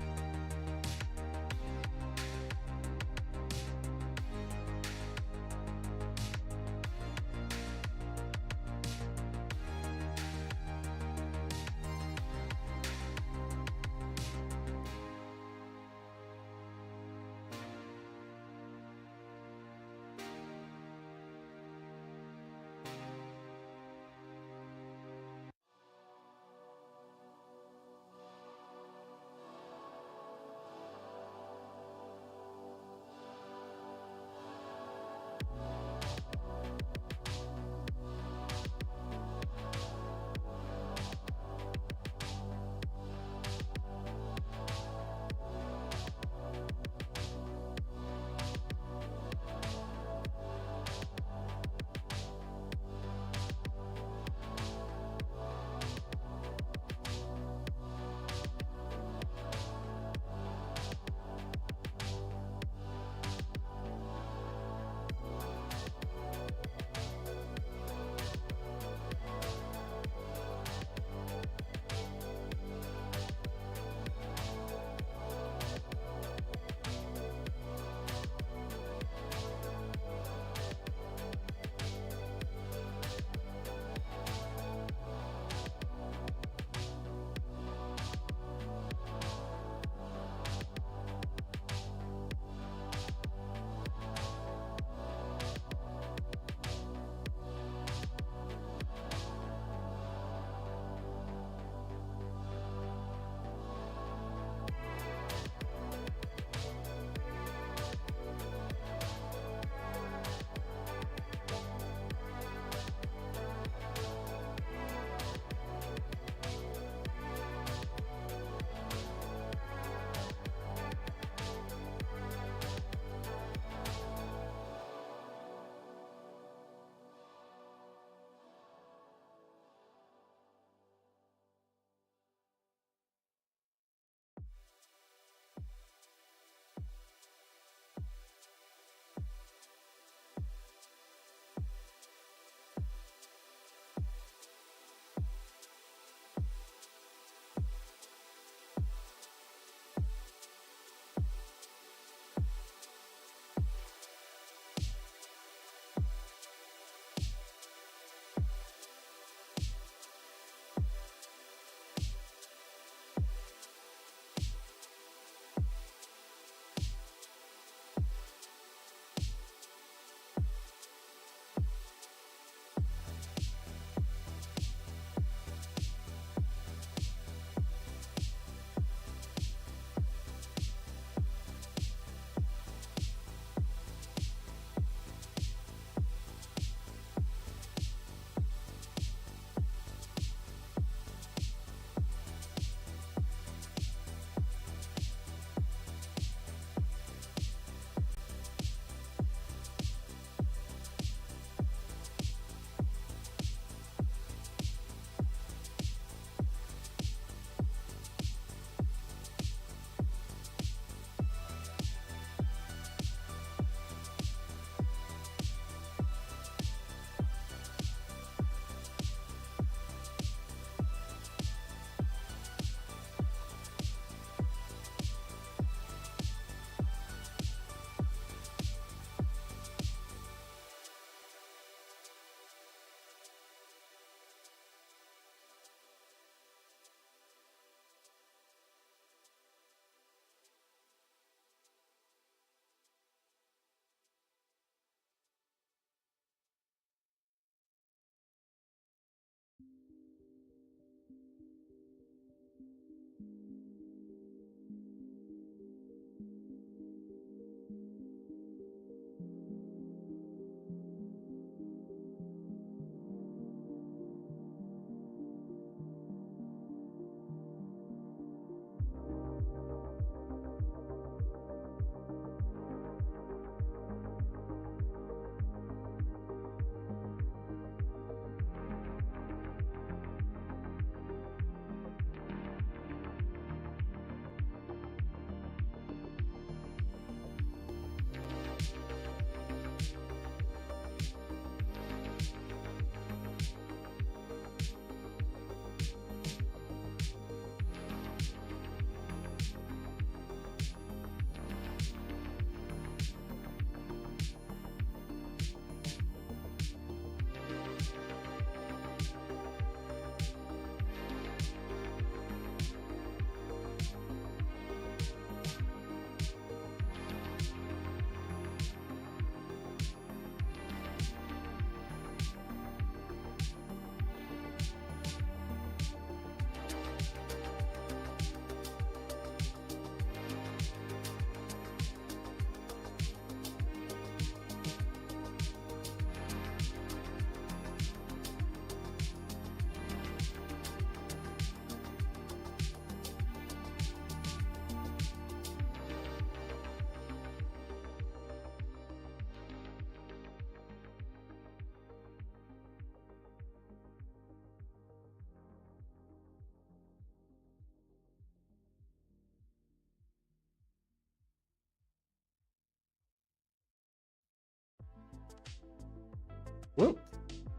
Whoop.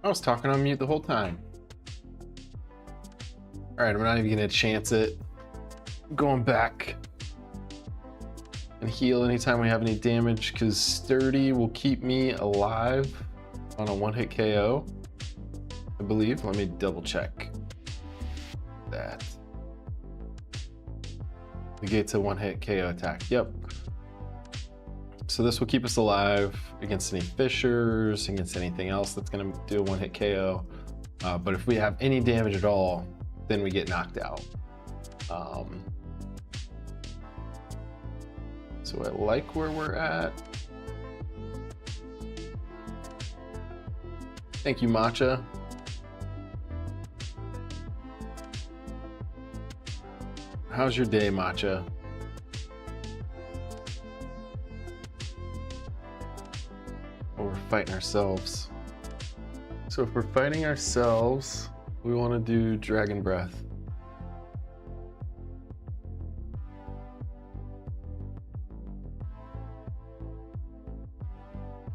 I was talking on mute the whole time. All right, I'm not even gonna chance it. Going back and heal anytime we have any damage, because Sturdy will keep me alive on a one-hit KO, I believe. Let me double check that. Negates a one-hit KO attack. Yep. So this will keep us alive against any fissures, against anything else that's gonna do a one-hit KO. But if we have any damage at all, then we get knocked out. So I like where we're at. Thank you, Matcha. How's your day, Matcha? Oh, we're fighting ourselves. So if we're fighting ourselves, we want to do Dragon Breath.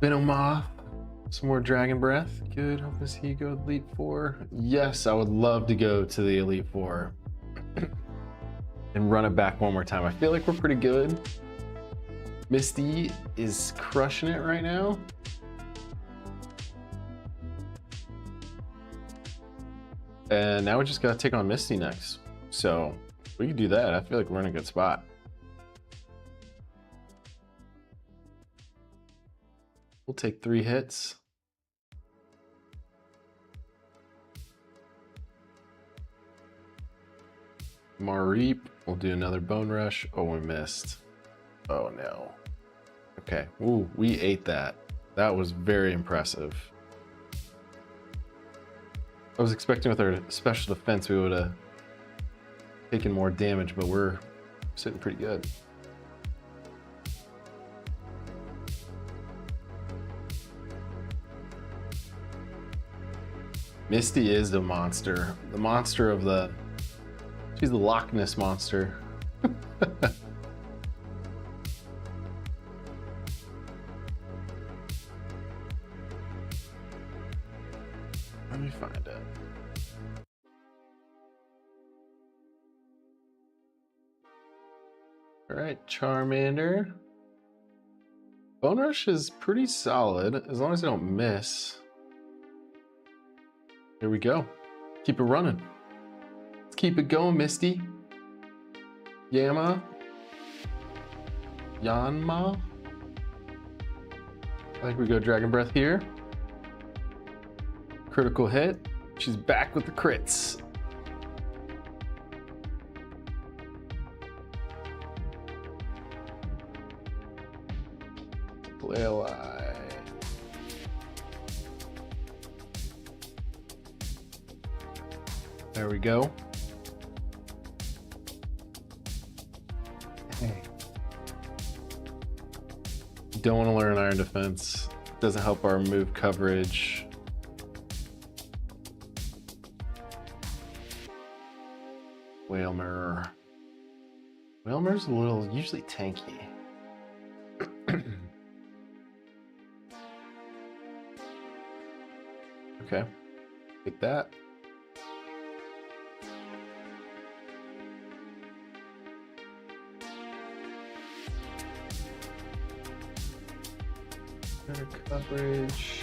Venomoth, some more Dragon Breath. Good. Hope does he go Elite Four? Yes, I would love to go to the Elite Four and run it back one more time. I feel like we're pretty good. Misty is crushing it right now. And now we just gotta take on Misty next. So if we can do that, I feel like we're in a good spot. We'll take 3 hits. Mareep, we'll do another Bone Rush. Oh, we missed. Oh no. Okay, ooh, we ate that. That was very impressive. I was expecting with our special defense we would have taken more damage, but we're sitting pretty good. Misty is the monster. The monster of the... She's the Loch Ness monster. Let me find it. All right, Charmander. Bone Rush is pretty solid, as long as I don't miss. Here we go. Keep it running. Let's keep it going, Misty. Yanma. I think we go Dragon Breath here. Critical hit. She's back with the crits. Flail-Eye. There we go. Hey. Don't want to learn Iron Defense. Doesn't help our move coverage. Whalmer. Whalmer's a little usually tanky. Okay, take that. Better coverage.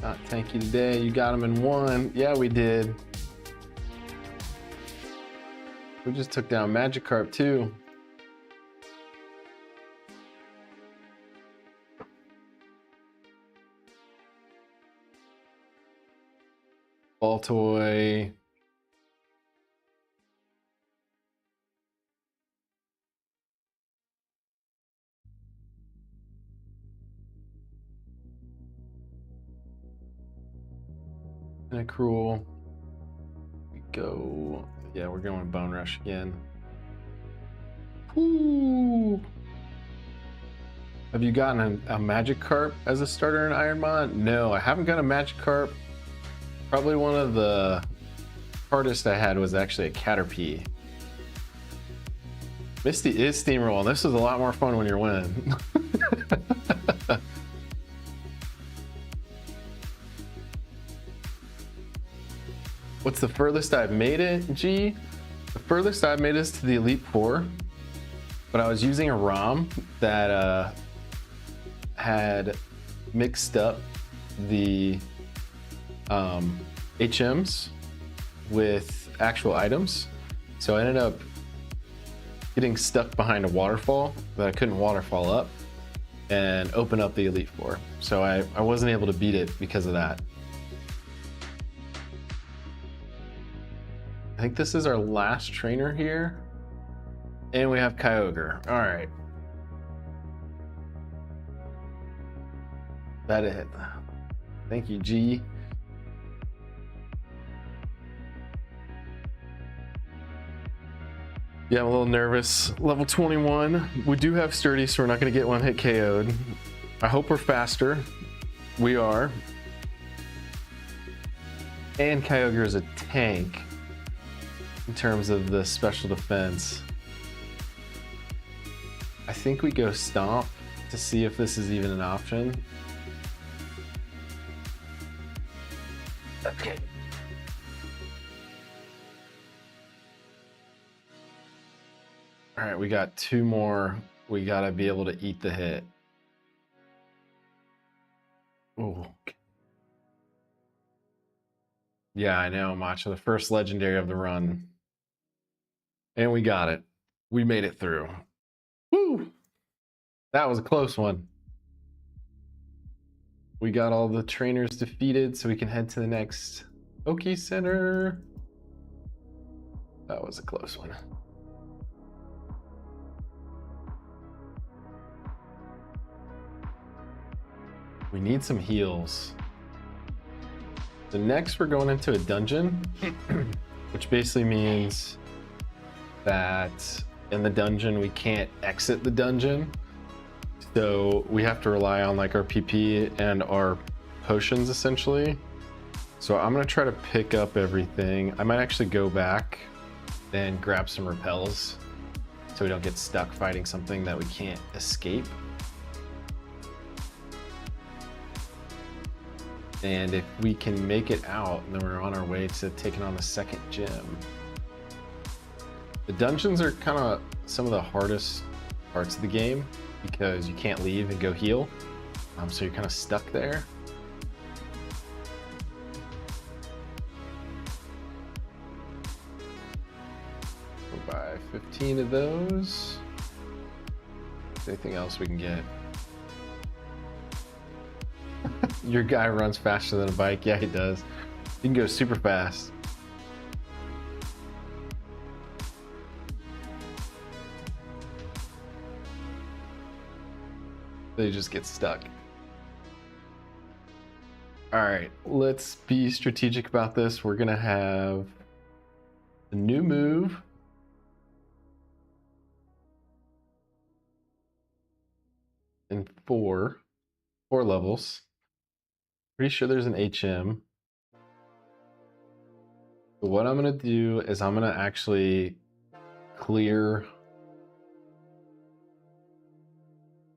Not tanky today. You got him in 1. Yeah, we did. We just took down Magikarp too. Baltoy. And a Cruel. We go. Yeah, we're going Bone Rush again. Ooh. Have you gotten a Magikarp as a starter in IronMon? No, I haven't got a Magikarp. Probably one of the hardest I had was actually a Caterpie. Misty is steamroll. This is a lot more fun when you're winning. What's the furthest I've made it, G? The furthest I've made is to the Elite Four, but I was using a ROM that had mixed up the HMs with actual items. So I ended up getting stuck behind a waterfall that I couldn't waterfall up and open up the Elite Four. So I wasn't able to beat it because of that. I think this is our last trainer here. And we have Kyogre. All right. That it. Thank you, G. Yeah, I'm a little nervous. Level 21. We do have Sturdy, so we're not going to get one hit KO'd. I hope we're faster. We are. And Kyogre is a tank in terms of the special defense. I think we go Stomp to see if this is even an option. Okay. All right, we got two more. We gotta be able to eat the hit. Oh. Yeah, I know, Matcha, the first legendary of the run. And we got it. We made it through. Woo! That was a close one. We got all the trainers defeated, so we can head to the next Poké Center. That was a close one. We need some heals. So next we're going into a dungeon, which basically means that in the dungeon we can't exit the dungeon. So we have to rely on like our PP and our potions essentially. So I'm gonna try to pick up everything. I might actually go back and grab some repels so we don't get stuck fighting something that we can't escape. And if we can make it out, then we're on our way to taking on the second gym. The dungeons are kind of some of the hardest parts of the game because you can't leave and go heal. So you're kind of stuck there. We'll buy 15 of those. Anything else we can get? Your guy runs faster than a bike. Yeah, he does. He can go super fast. They just get stuck. All right, let's be strategic about this. We're gonna have a new move. In four levels. Pretty sure there's an HM. So what I'm gonna do is I'm gonna actually clear.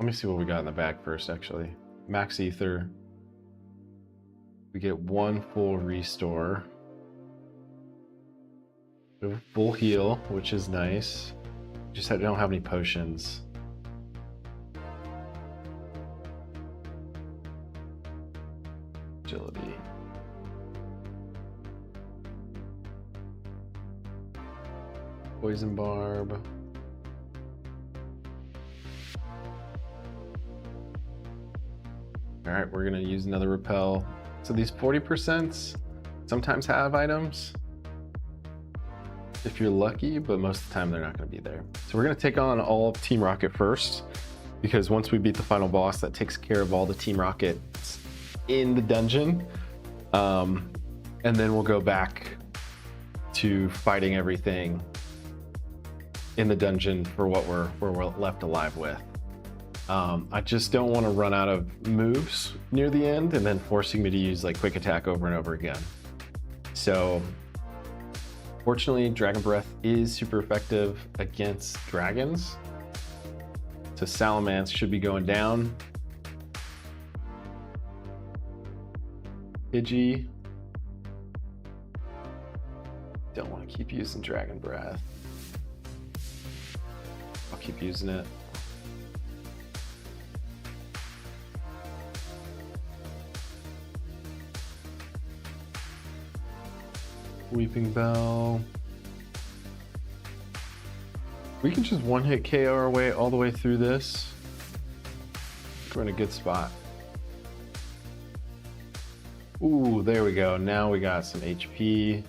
Let me see what we got in the back first, actually. Max Ether. We get one full restore. We have a full heal, which is nice. Just I don't have any potions. Agility. Poison Barb. All right, we're gonna use another repel. So these 40% sometimes have items if you're lucky, but most of the time they're not gonna be there. So we're gonna take on all of Team Rocket first, because once we beat the final boss, that takes care of all the Team Rockets in the dungeon. And then we'll go back to fighting everything in the dungeon for what we're left alive with. I just don't want to run out of moves near the end and then forcing me to use like quick attack over and over again. So Fortunately, Dragon Breath is super effective against dragons. So Salamence should be going down. Pidgey. Don't want to keep using Dragon Breath. I'll keep using it. Weeping Bell. We can just one-hit KO our way all the way through this. We're in a good spot. Ooh, there we go. Now we got some HP.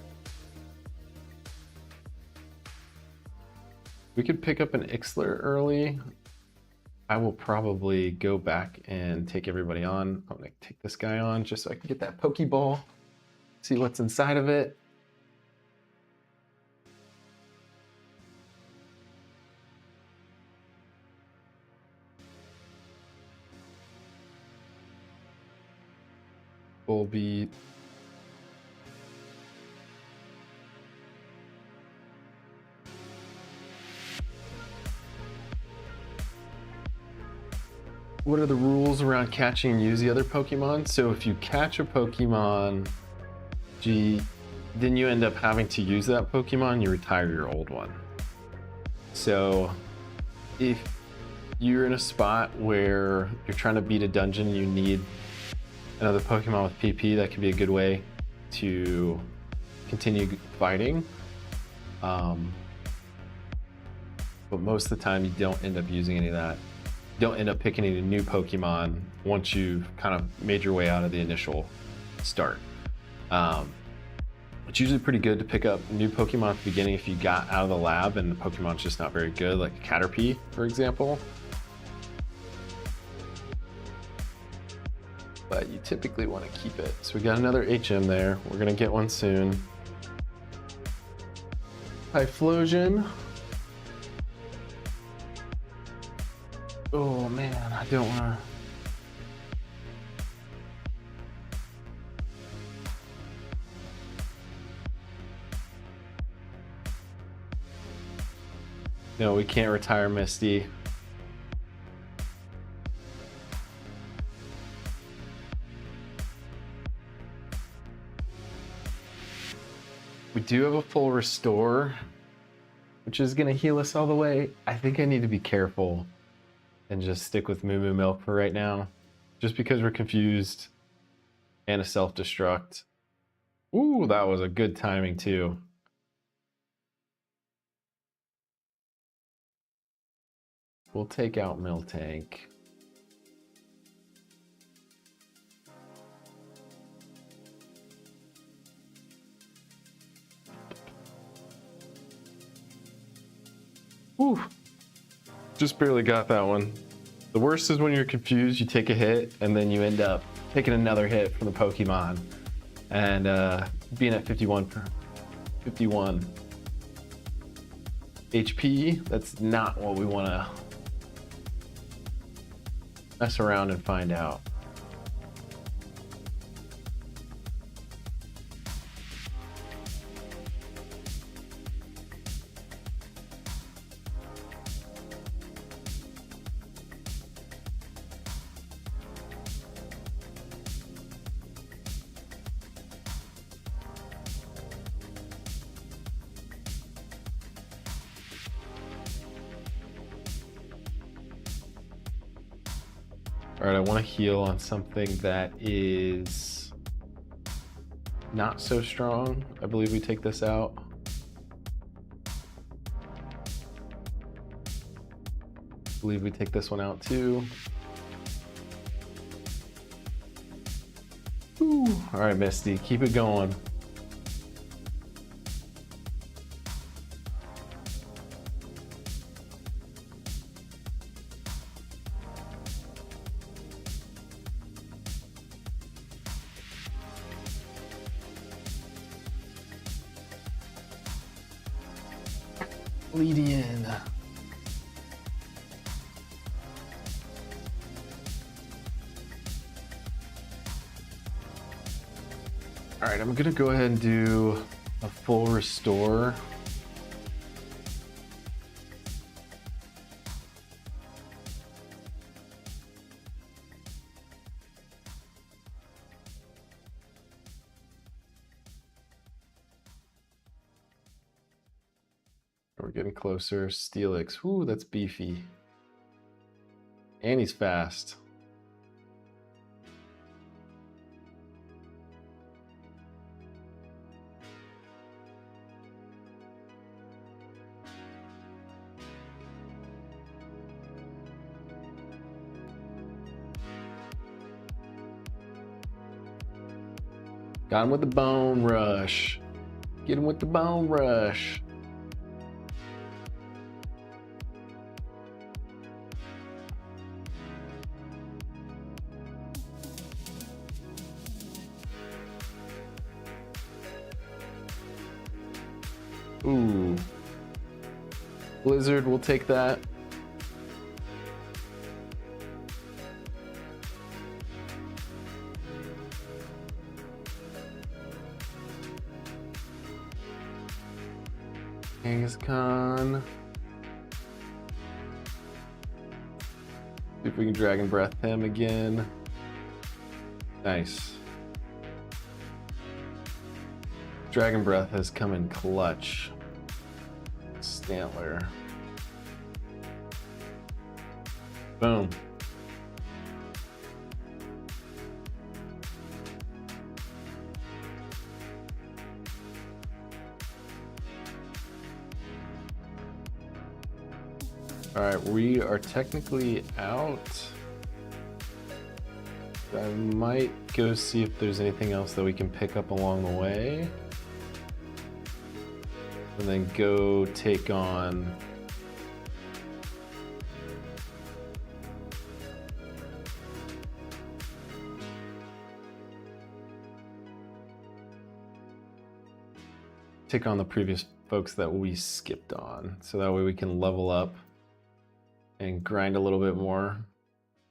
We could pick up an Ixler early. I will probably go back and take everybody on. I'm gonna take this guy on just so I can get that Pokeball, see what's inside of it. Full beat. What are the rules around catching and use the other Pokemon? So if you catch a Pokemon, then you end up having to use that Pokemon, you retire your old one. So if you're in a spot where you're trying to beat a dungeon, you need another Pokemon with PP, that could be a good way to continue fighting. But most of the time you don't end up using any of that. You don't end up picking any new Pokemon once you've kind of made your way out of the initial start. It's usually pretty good to pick up new Pokemon at the beginning if you got out of the lab and the Pokemon's just not very good, like a Caterpie, for example. But you typically want to keep it. So we got another HM there. We're gonna get one soon. Typhlosion. Oh man, I don't wanna. No, we can't retire Misty. We do have a full restore, which is gonna heal us all the way. I think I need to be careful and just stick with Moo Moo Milk for right now, just because we're confused and a self-destruct. Ooh, that was a good timing too. We'll take out Miltank. Whew. Just barely got that one. The worst is when you're confused, you take a hit, and then you end up taking another hit from the Pokemon. And being at 51 HP, that's not what we want to mess around and find out. All right, I want to heal on something that is not so strong. I believe we take this out. I believe we take this one out too. Ooh. All right, Misty, keep it going. Lead-in. All right, I'm gonna go ahead and do a full restore. We're getting closer. Steelix. Ooh, that's beefy. And he's fast. Got him with the bone rush. Get him with the bone rush. Ooh. Blizzard, we'll take that. Kangaskhan. See if we can Dragon Breath him again. Nice. Dragon Breath has come in clutch. Stantler. Boom. All right, we are technically out. I might go see if there's anything else that we can pick up along the way. And then go take on the previous folks that we skipped on. So that way we can level up and grind a little bit more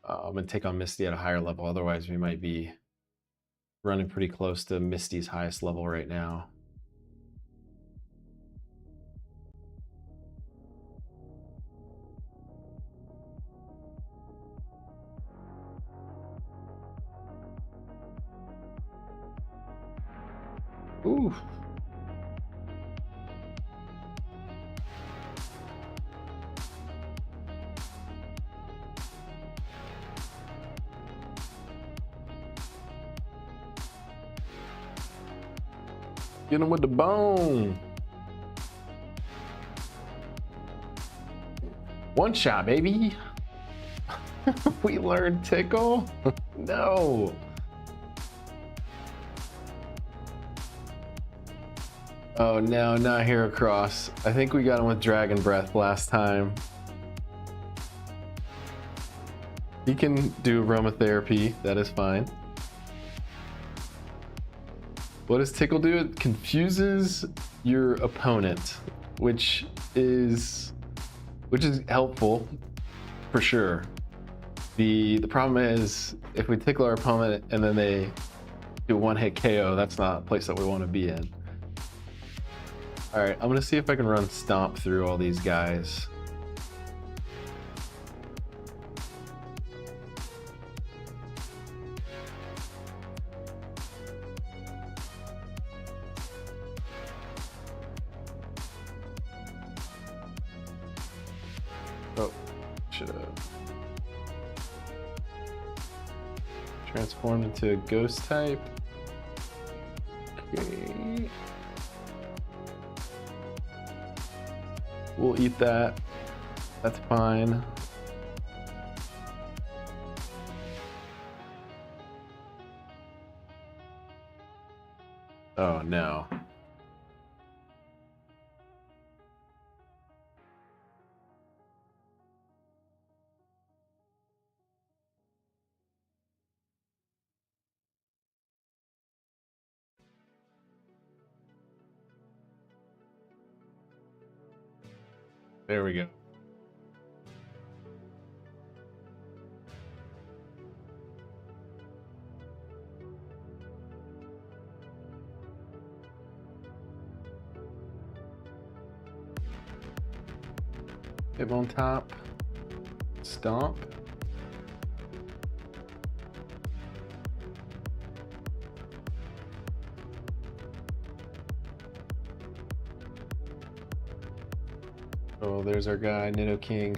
and take on Misty at a higher level. Otherwise we might be running pretty close to Misty's highest level right now. Ooh. Get him with the bone. One shot, baby. We learned Tickle? No. Oh no, not Heracross. I think we got him with Dragon Breath last time. He can do aromatherapy, that is fine. What does Tickle do? It confuses your opponent, which is helpful for sure. The problem is if we tickle our opponent and then they do one-hit KO, that's not a place that we want to be in. All right, I'm gonna see if I can run Stomp through all these guys. Oh, should have transformed into a ghost type. Okay. We'll eat that. That's fine. Oh no. There we go. Hitmon top. Stomp. Oh, there's our guy, Nido King.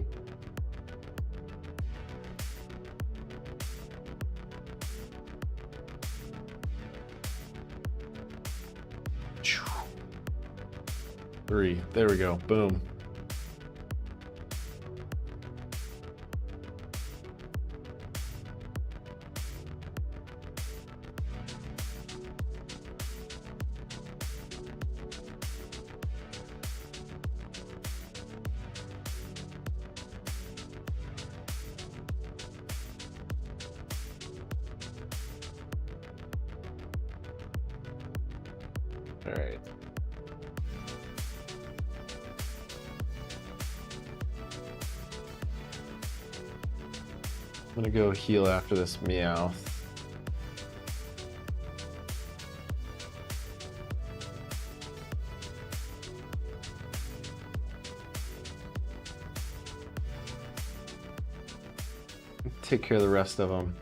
Three. There we go. Boom. All right. I'm gonna go heal after this Meowth. Take care of the rest of them.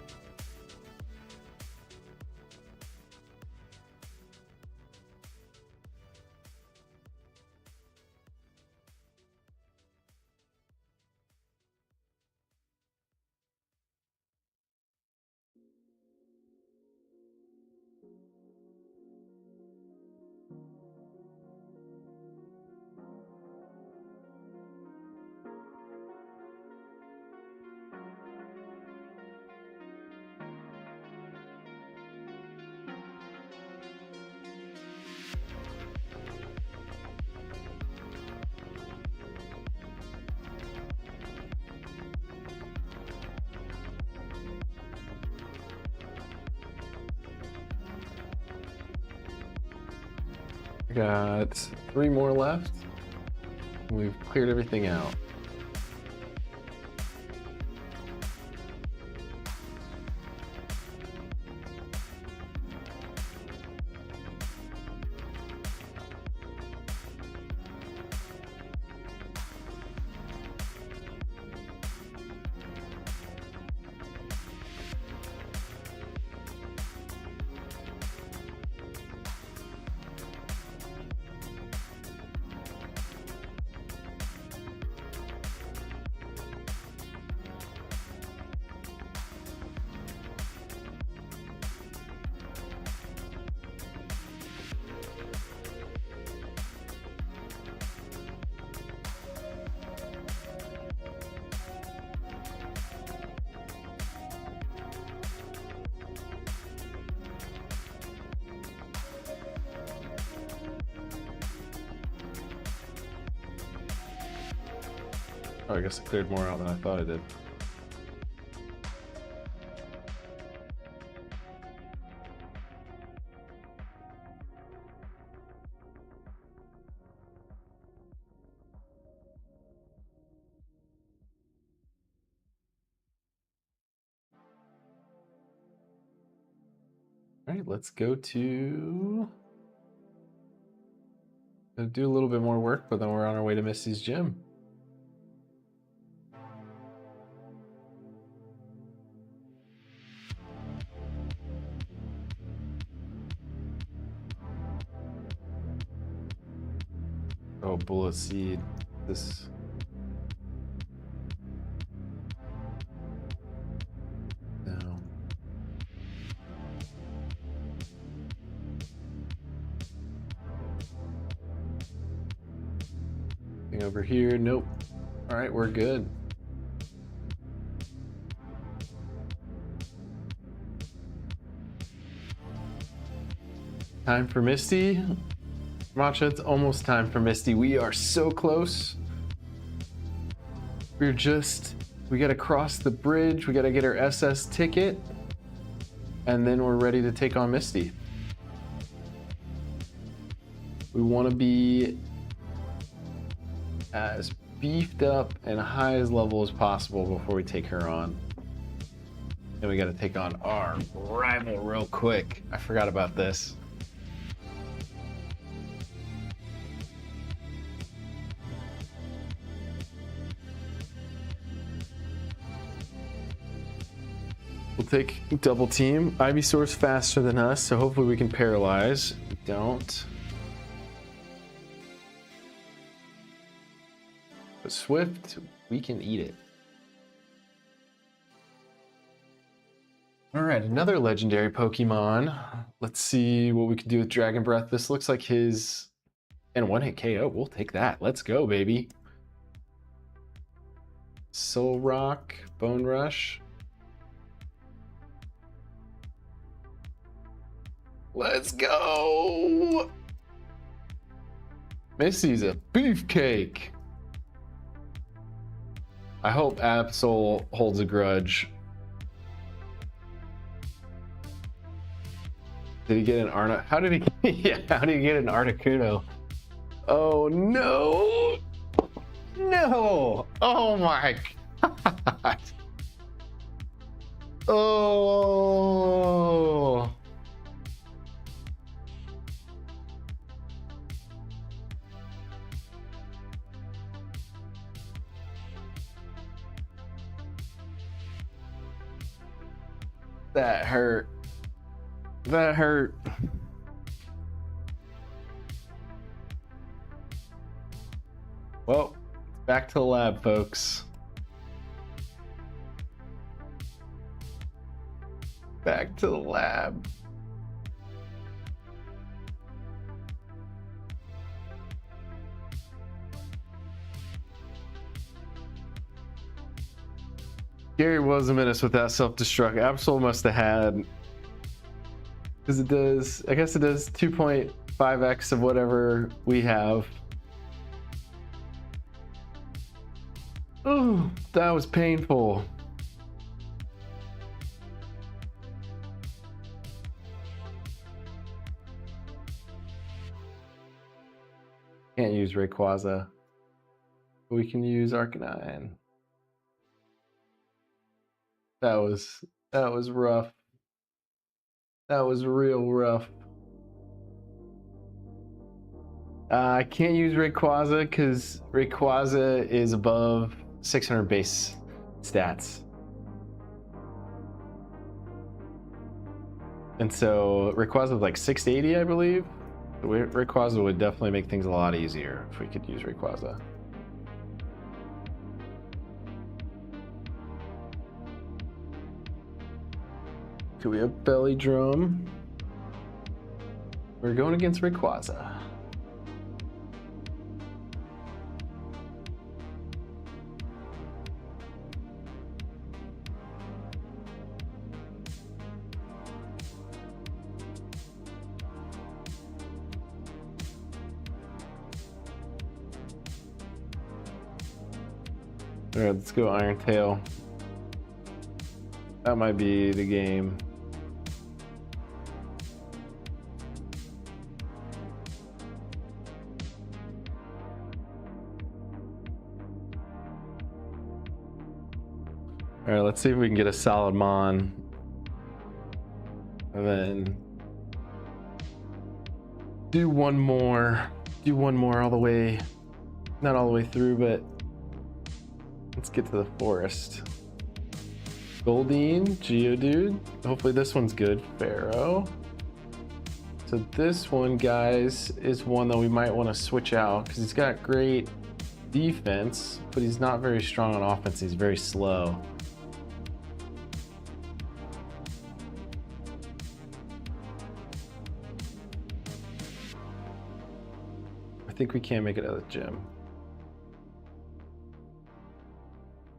Got 3 more left. We've cleared everything out. Oh, I guess I cleared more out than I thought I did. All right, let's go to... do a little bit more work, but then we're on our way to Misty's gym. Oh, bullet seed. This. No. Thing over here. Nope. All right, we're good. Time for Misty. Matcha, it's almost time for Misty. We are so close. We gotta cross the bridge. We gotta get our SS ticket. And then we're ready to take on Misty. We wanna be as beefed up and high as level as possible before we take her on. Then we gotta take on our rival real quick. I forgot about this. We'll take double team. Ivysaur's faster than us, so hopefully we can paralyze. We don't. But Swift, we can eat it. All right, another legendary Pokemon. Let's see what we can do with Dragon Breath. This looks like his... And one hit KO. We'll take that. Let's go, baby. Soul Rock, Bone Rush. Let's go! Missy's a beefcake. I hope Absol holds a grudge. Did he get an Arna? How did he? Yeah, how did he get an Articuno? Oh no! No! Oh my god! Oh! That hurt. That hurt. Well, back to the lab, folks. Back to the lab. Gary was a menace with that self-destruct. Absol must have had, because it does, I guess it does 2.5x of whatever we have. Oh, that was painful. Can't use Rayquaza. We can use Arcanine. That was rough. That was real rough. I can't use Rayquaza because Rayquaza is above 600 base stats. And so Rayquaza is like 680, I believe. Rayquaza would definitely make things a lot easier if we could use Rayquaza. Do we have Belly Drum? We're going against Rayquaza. All right, let's go Iron Tail. That might be the game. All right, let's see if we can get a solid Mon. And then do one more all the way, not all the way through, but let's get to the forest. Goldeen, Geodude. Hopefully this one's good. Pharaoh. So this one, guys, is one that we might want to switch out because he's got great defense, but he's not very strong on offense. He's very slow. I think we can't make it out of the gym.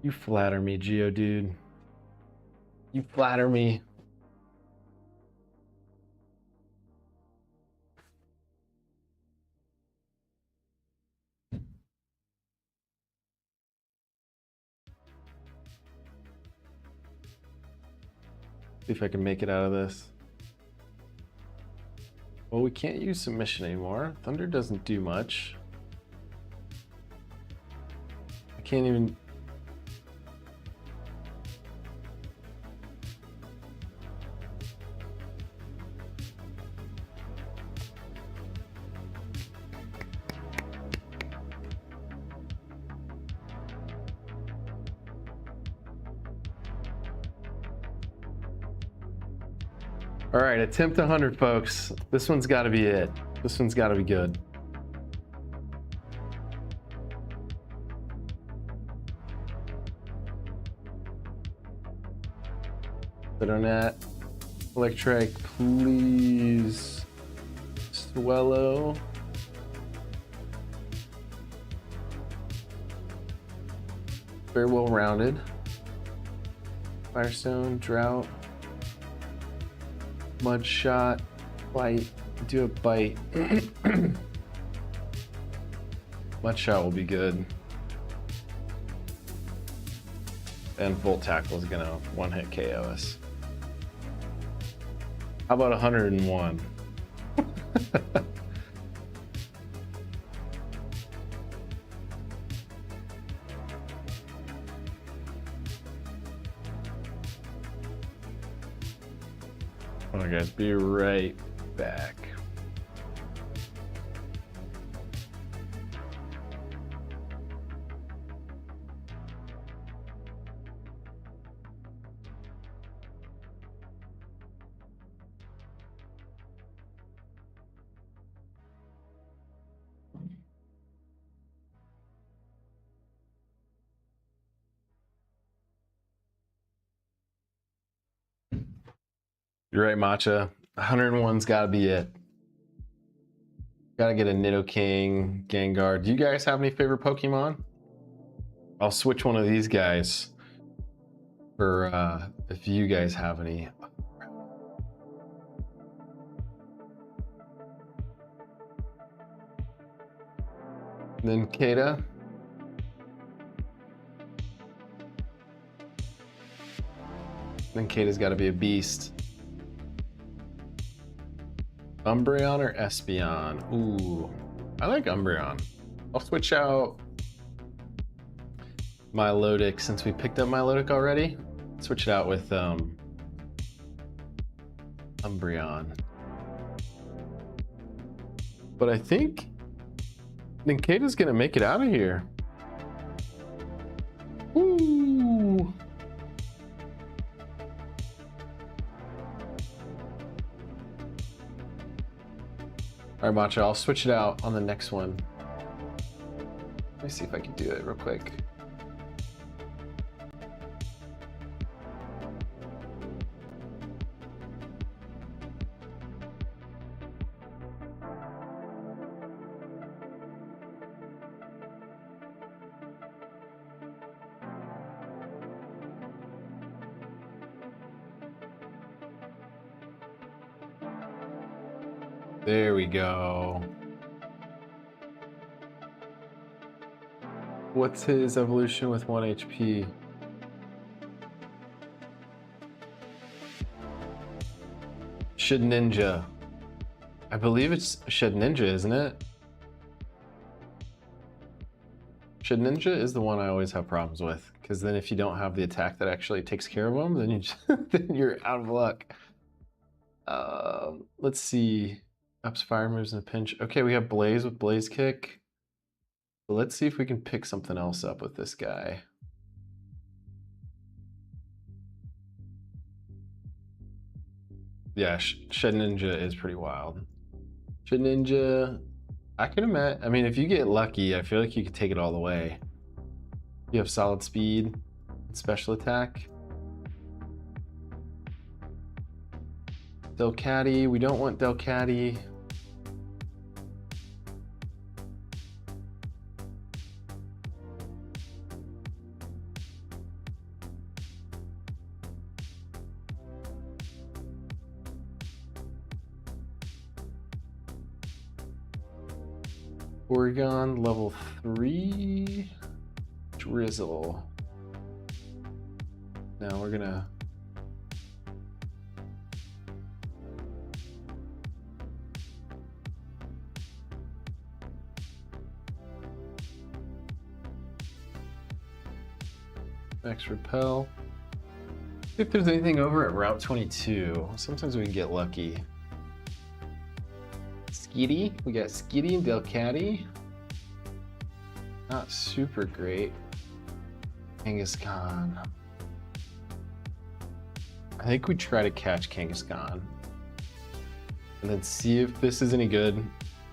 You flatter me, Geodude. You flatter me. See if I can make it out of this. Well, we can't use submission anymore. Thunder doesn't do much. I can't even... All right, attempt 100, folks. This one's got to be it. This one's got to be good. Internet, Electric, please. Swallow. Very well rounded. Firestone, Drought, Mud Shot, Bite. Do a Bite. Mud Shot will be good. And Volt Tackle is gonna one-hit KO us. How about 101? Hold on, guys. Be right back. You're right, Matcha. 101's got to be it. Got to get a Nidoking, Gengar. Do you guys have any favorite Pokemon? I'll switch one of these guys for if you guys have any. Then Kata. Then Kata's got to be a beast. Umbreon or Espeon? Ooh, I like Umbreon. I'll switch out Milotic since we picked up Milotic already. Switch it out with Umbreon. But I think Ninkata's gonna make it out of here. Ooh. All right, Matcha, I'll switch it out on the next one. Let me see if I can do it real quick. There we go. What's his evolution with 1 HP? Shedinja. I believe it's Shedinja, isn't it? Shedinja is the one I always have problems with, because then if you don't have the attack that actually takes care of them, then then you're out of luck. Let's see. Ups fire moves in a pinch. Okay, we have Blaze with Blaze Kick. So let's see if we can pick something else up with this guy. Yeah, Shedinja is pretty wild. Shedinja, I can imagine. I mean, if you get lucky, I feel like you could take it all the way. You have solid speed and special attack. Delcatty, we don't want Delcatty. Oregon, level 3. Drizzle. Now we're gonna Max Repel. See if there's anything over at Route 22. Sometimes we can get lucky. Skitty, we got Skitty and Delcatty. Not super great. Kangaskhan. I think we try to catch Kangaskhan. and then see if this is any good.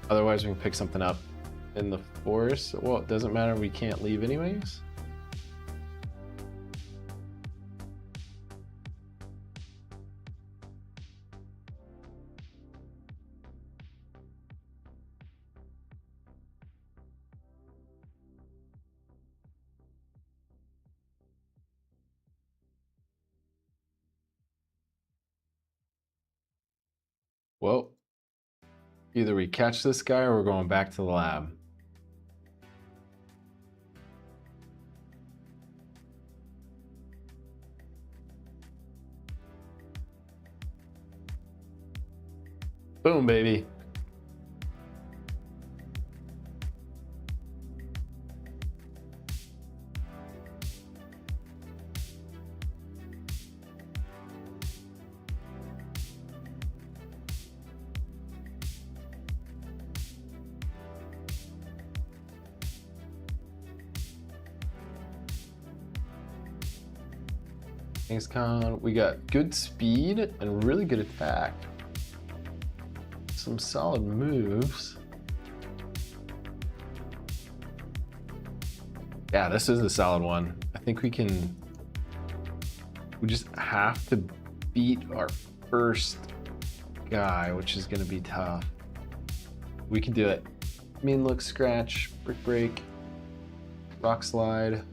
Otherwise, we can pick something up in the forest. Well, it doesn't matter. We can't leave anyways. Well, either we catch this guy or we're going back to the lab. Boom, baby. Thanks, Con. We got good speed and really good attack. Some solid moves. Yeah, this is a solid one. I think we just have to beat our first guy, which is gonna be tough. We can do it. Mean Look, Scratch, Brick Break, Rock Slide.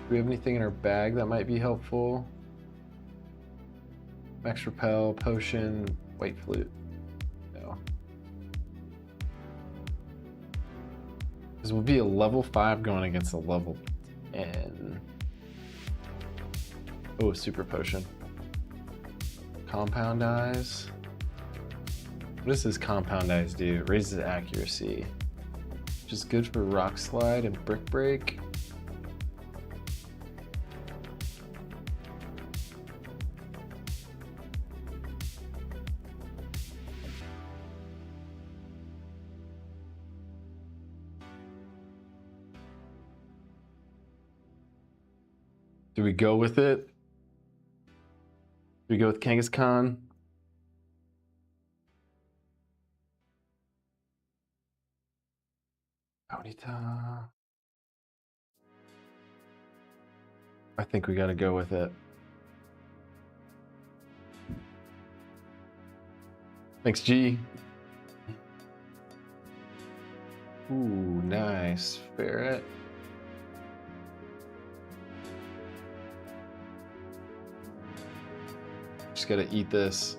Do we have anything in our bag that might be helpful? Max Repel, Potion, White Flute. No. This will be a level 5 going against a level 10. Oh, Super Potion. Compound Eyes. What does this Compound Eyes do? It raises accuracy. Which is good for Rock Slide and Brick Break. Do we go with it? Do we go with Kangaskhan? Bonita. I think we gotta go with it. Thanks, G. Ooh, nice. Ferret. Just gotta eat this.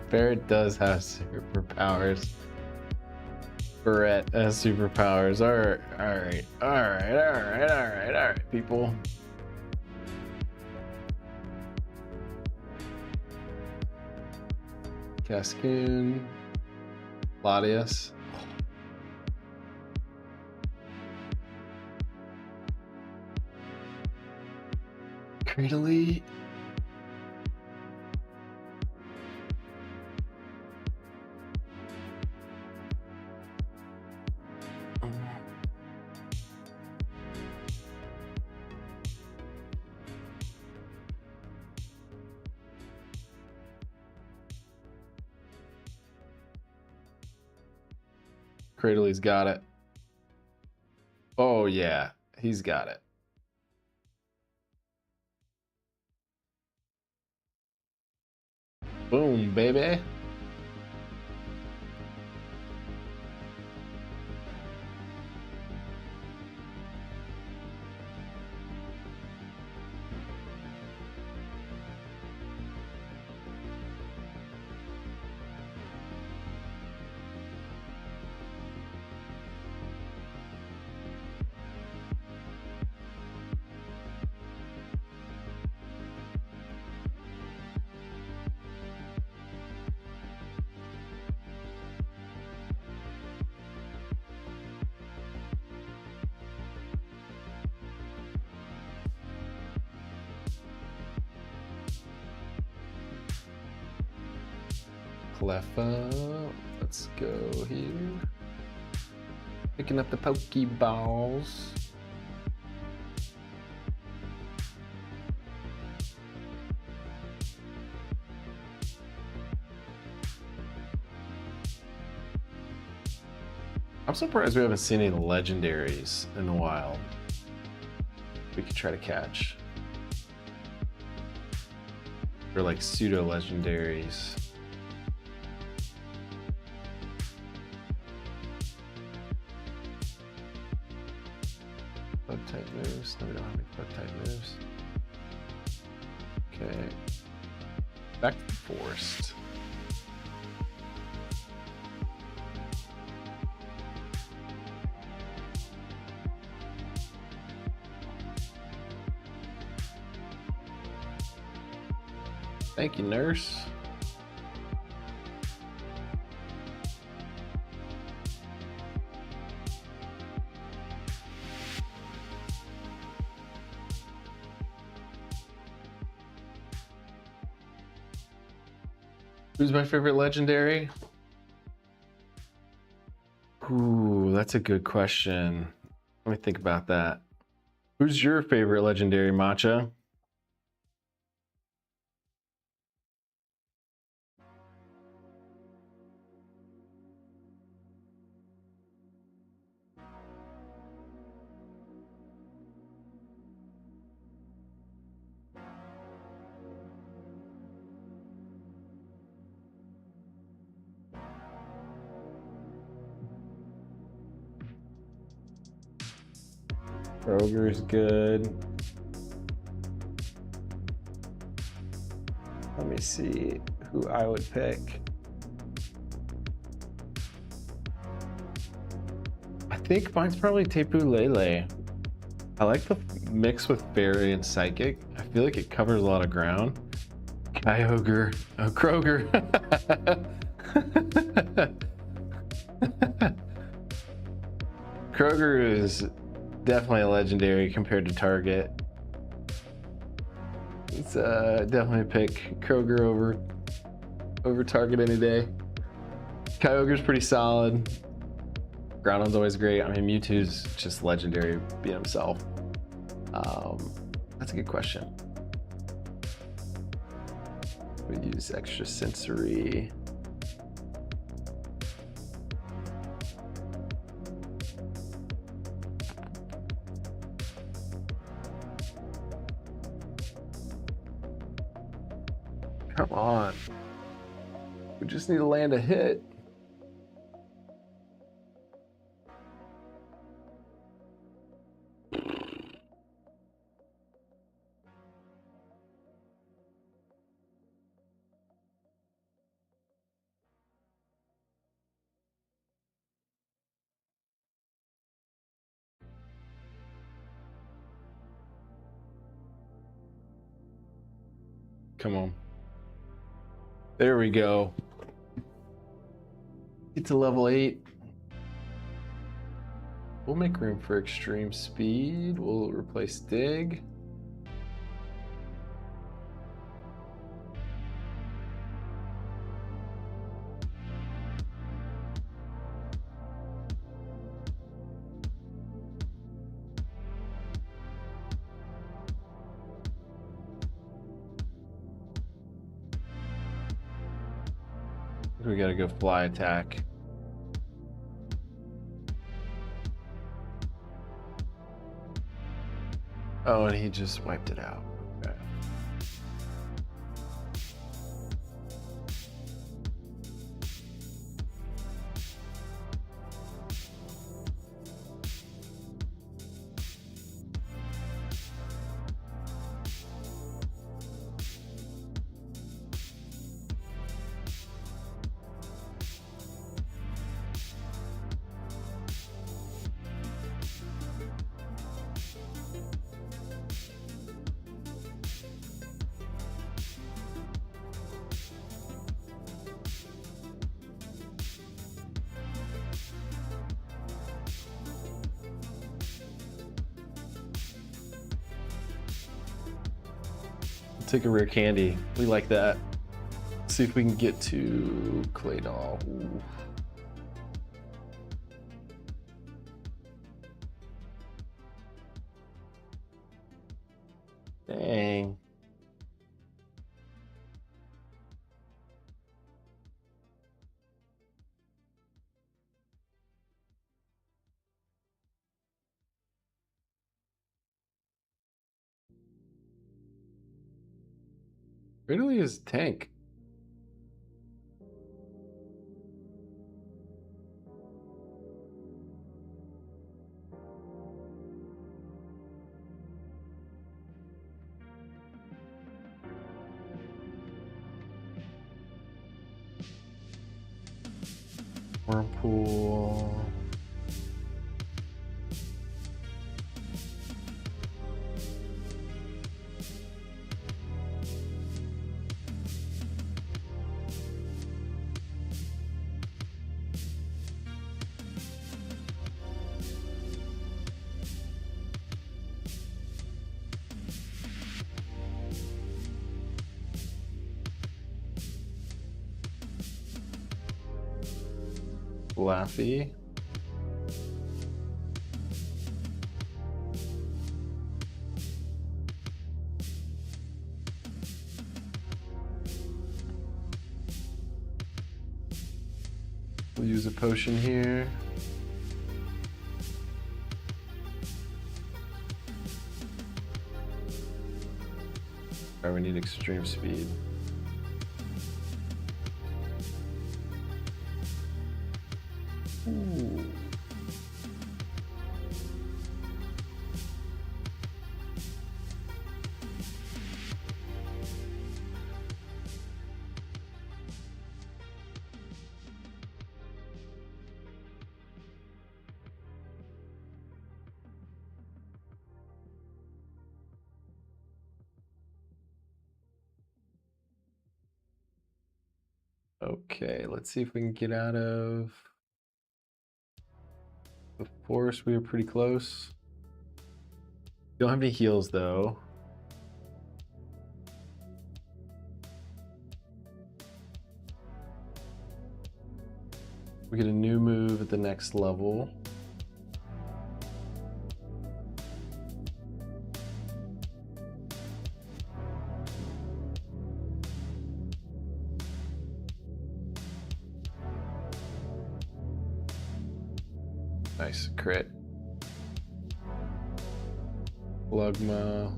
Ferret does have superpowers. Ferret has superpowers. Alright, people. Cascoon. Latias. Cradily. Cradley's got it. Oh yeah, he's got it. Boom, baby. Cleffa. Let's go here. Picking up the Pokeballs. I'm surprised we haven't seen any legendaries in the wild. We could try to catch. Or like pseudo legendaries. Bug type moves. No, we don't have any bug type moves. Okay. Back to the forest. Thank you, nurse. Who's my favorite legendary? Ooh, that's a good question. Let me think about that. Who's your favorite legendary, Matcha? Kroger's good. Let me see who I would pick. I think mine's probably Tapu Lele. I like the mix with Fairy and Psychic. I feel like it covers a lot of ground. Kyogre. Oh, Kroger. Kroger is definitely a legendary compared to Target. It's definitely pick Kroger over Target any day. Kyogre's pretty solid. Groudon's always great. I mean, Mewtwo's just legendary being himself. That's a good question. We use extra sensory. Come on. We just need to land a hit. Come on. There we go. Get to level 8. We'll make room for extreme speed. We'll replace dig. We gotta go fly attack. Oh, and he just wiped it out. Okay. Take a rare candy. We like that. Let's see if we can get to Claydol. Ooh. Dang. Ridley is tank. Whirlpool. Laffy. We'll use a potion here. Alright, we need extreme speed. Ooh. Okay, let's see if we can get out of the forest. We were pretty close. Don't have any heals though. We get a new move at the next level. Nice crit. Lugma.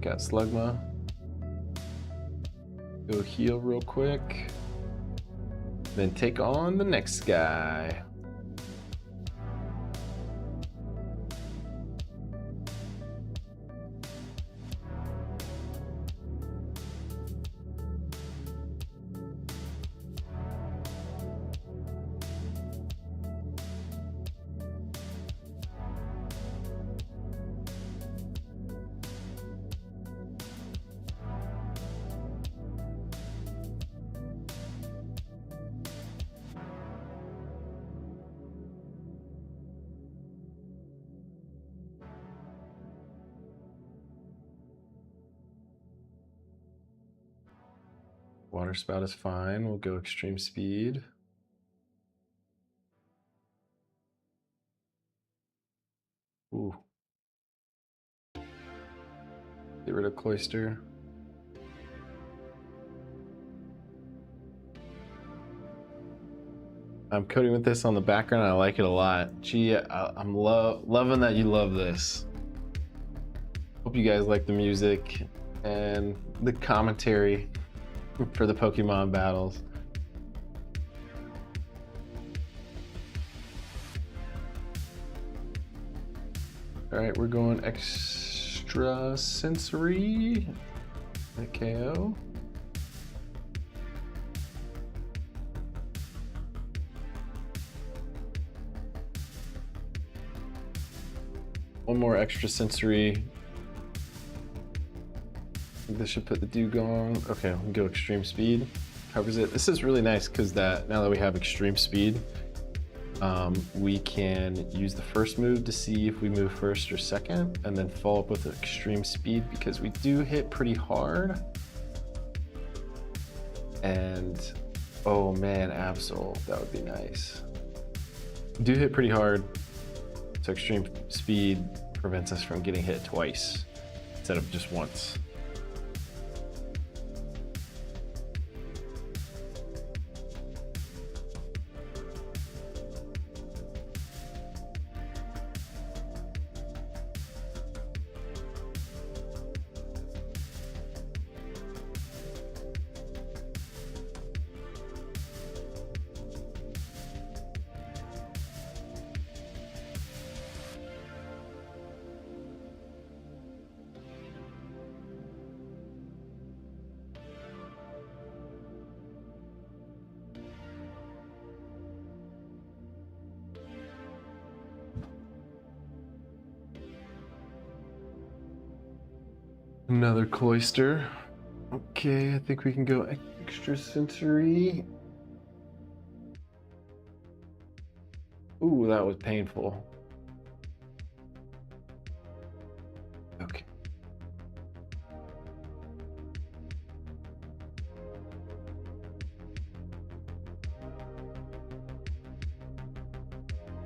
Got Slugma. Go heal real quick. Then take on the next guy. Water spout is fine. We'll go extreme speed. Ooh. Get rid of Cloister. I'm coding with this on the background. I like it a lot. Gee, I'm loving that you love this. Hope you guys like the music and the commentary for the Pokemon battles. All right, we're going extra sensory at KO. One more extra sensory. I think this should put the Dugong. Okay, we'll go extreme speed. covers it. This is really nice because now that we have extreme speed, we can use the first move to see if we move first or second, and then follow up with extreme speed because we do hit pretty hard. And oh man, Absol, that would be nice. We do hit pretty hard, so extreme speed prevents us from getting hit twice instead of just once. Another cloister. Okay, I think we can go extra sensory. Ooh, that was painful. Okay.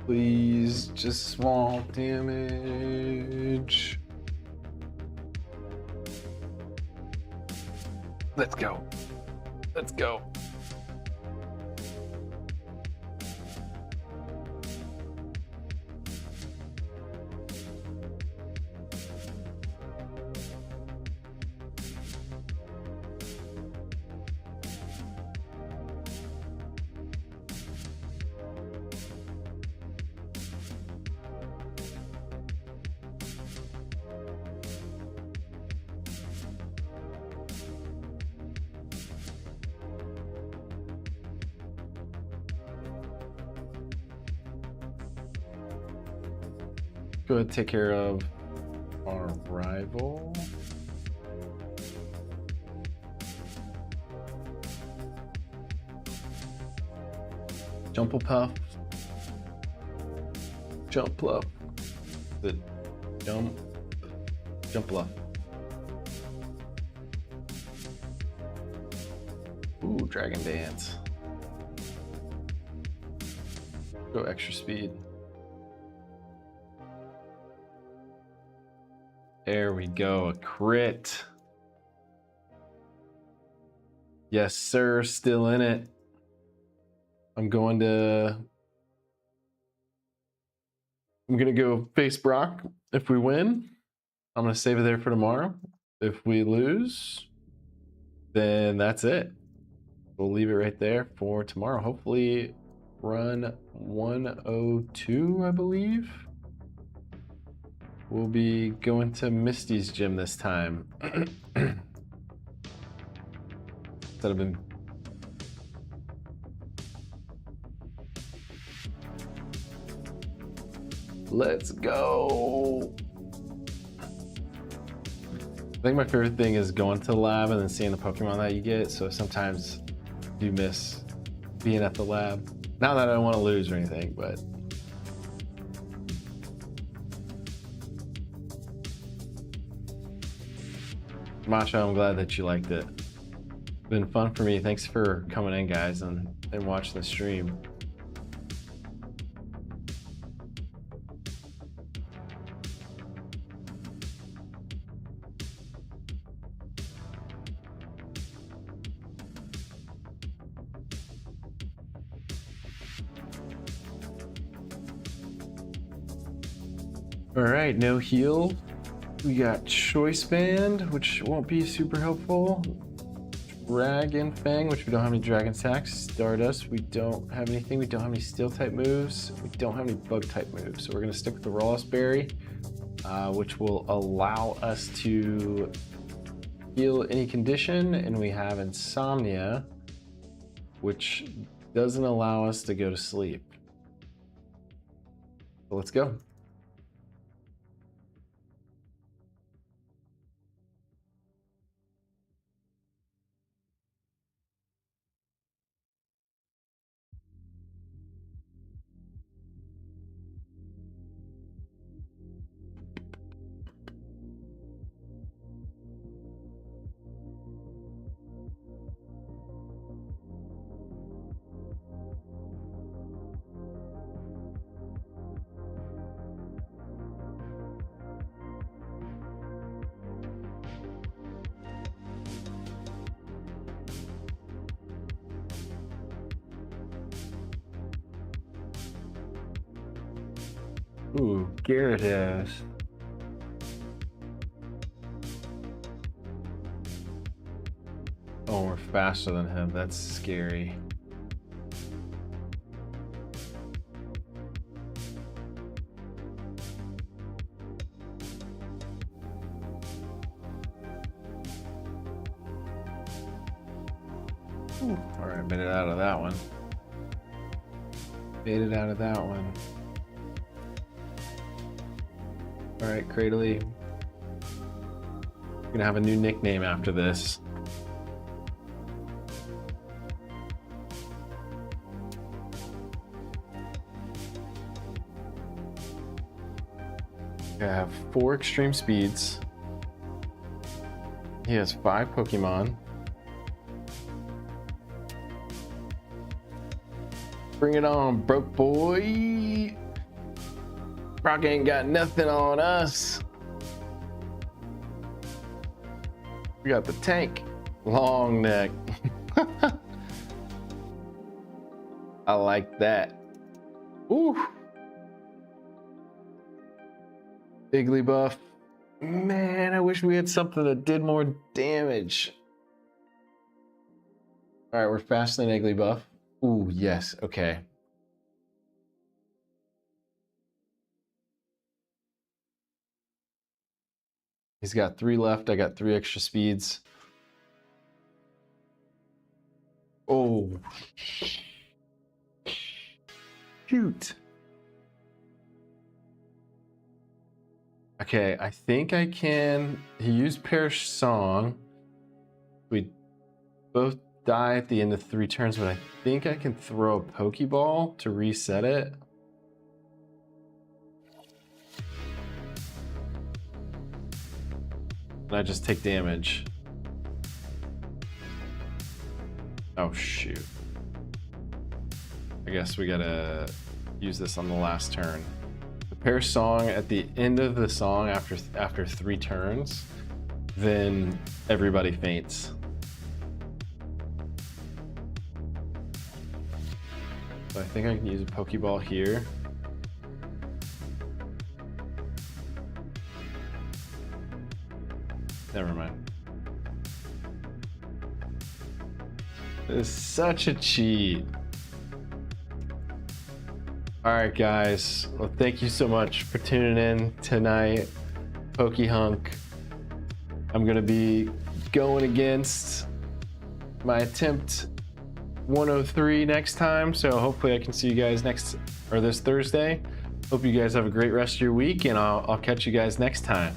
Please, just small damage. Let's go. Let's go. Go ahead and take care of our rival. Puff. Jump Puff. The jump Puff. Ooh, Dragon Dance. Go extra speed. There we go, a crit. Yes, sir, still in it. I'm gonna go face Brock if we win. I'm gonna save it there for tomorrow. If we lose, then that's it. We'll leave it right there for tomorrow. Hopefully run 102, I believe. We'll be going to Misty's gym this time. Instead of been. Let's go. I think my favorite thing is going to the lab and then seeing the Pokemon that you get. So sometimes I do miss being at the lab. Not that I don't want to lose or anything, but. Macho, I'm glad that you liked it. It's been fun for me. Thanks for coming in, guys, and watching the stream. All right, no heal. We got Choice Band, which won't be super helpful. Dragon Fang, which we don't have any dragon attacks. Stardust, we don't have anything. We don't have any steel type moves. We don't have any bug type moves. So we're gonna stick with the Rollis Berry, which will allow us to heal any condition. And we have Insomnia, which doesn't allow us to go to sleep. So let's go. Ooh, Garrett has. Oh, we're faster than him. That's scary. Ooh. All right, made it out of that one. Made it out of that one. All right, Cradley. We're gonna have a new nickname after this. I have 4 extreme speeds. He has 5 Pokemon. Bring it on, broke boy. Brock ain't got nothing on us. We got the tank. Long neck. I like that. Ooh. Igglybuff. Man, I wish we had something that did more damage. All right, we're faster than Igglybuff. Ooh, yes, okay. He's got 3 left. I got 3 extra speeds. Oh. Shoot. Okay, I think I can. He used Perish Song. We both die at the end of 3 turns, but I think I can throw a Pokeball to reset it. And I just take damage. Oh shoot. I guess we gotta use this on the last turn. Prepare song at the end of the song after 3 turns, then everybody faints. So I think I can use a Pokeball here. Never mind. This is such a cheat. All right, guys. Well, thank you so much for tuning in tonight. Pokehunk. I'm gonna be going against my attempt 103 next time, so hopefully I can see you guys this Thursday. Hope you guys have a great rest of your week, and I'll catch you guys next time.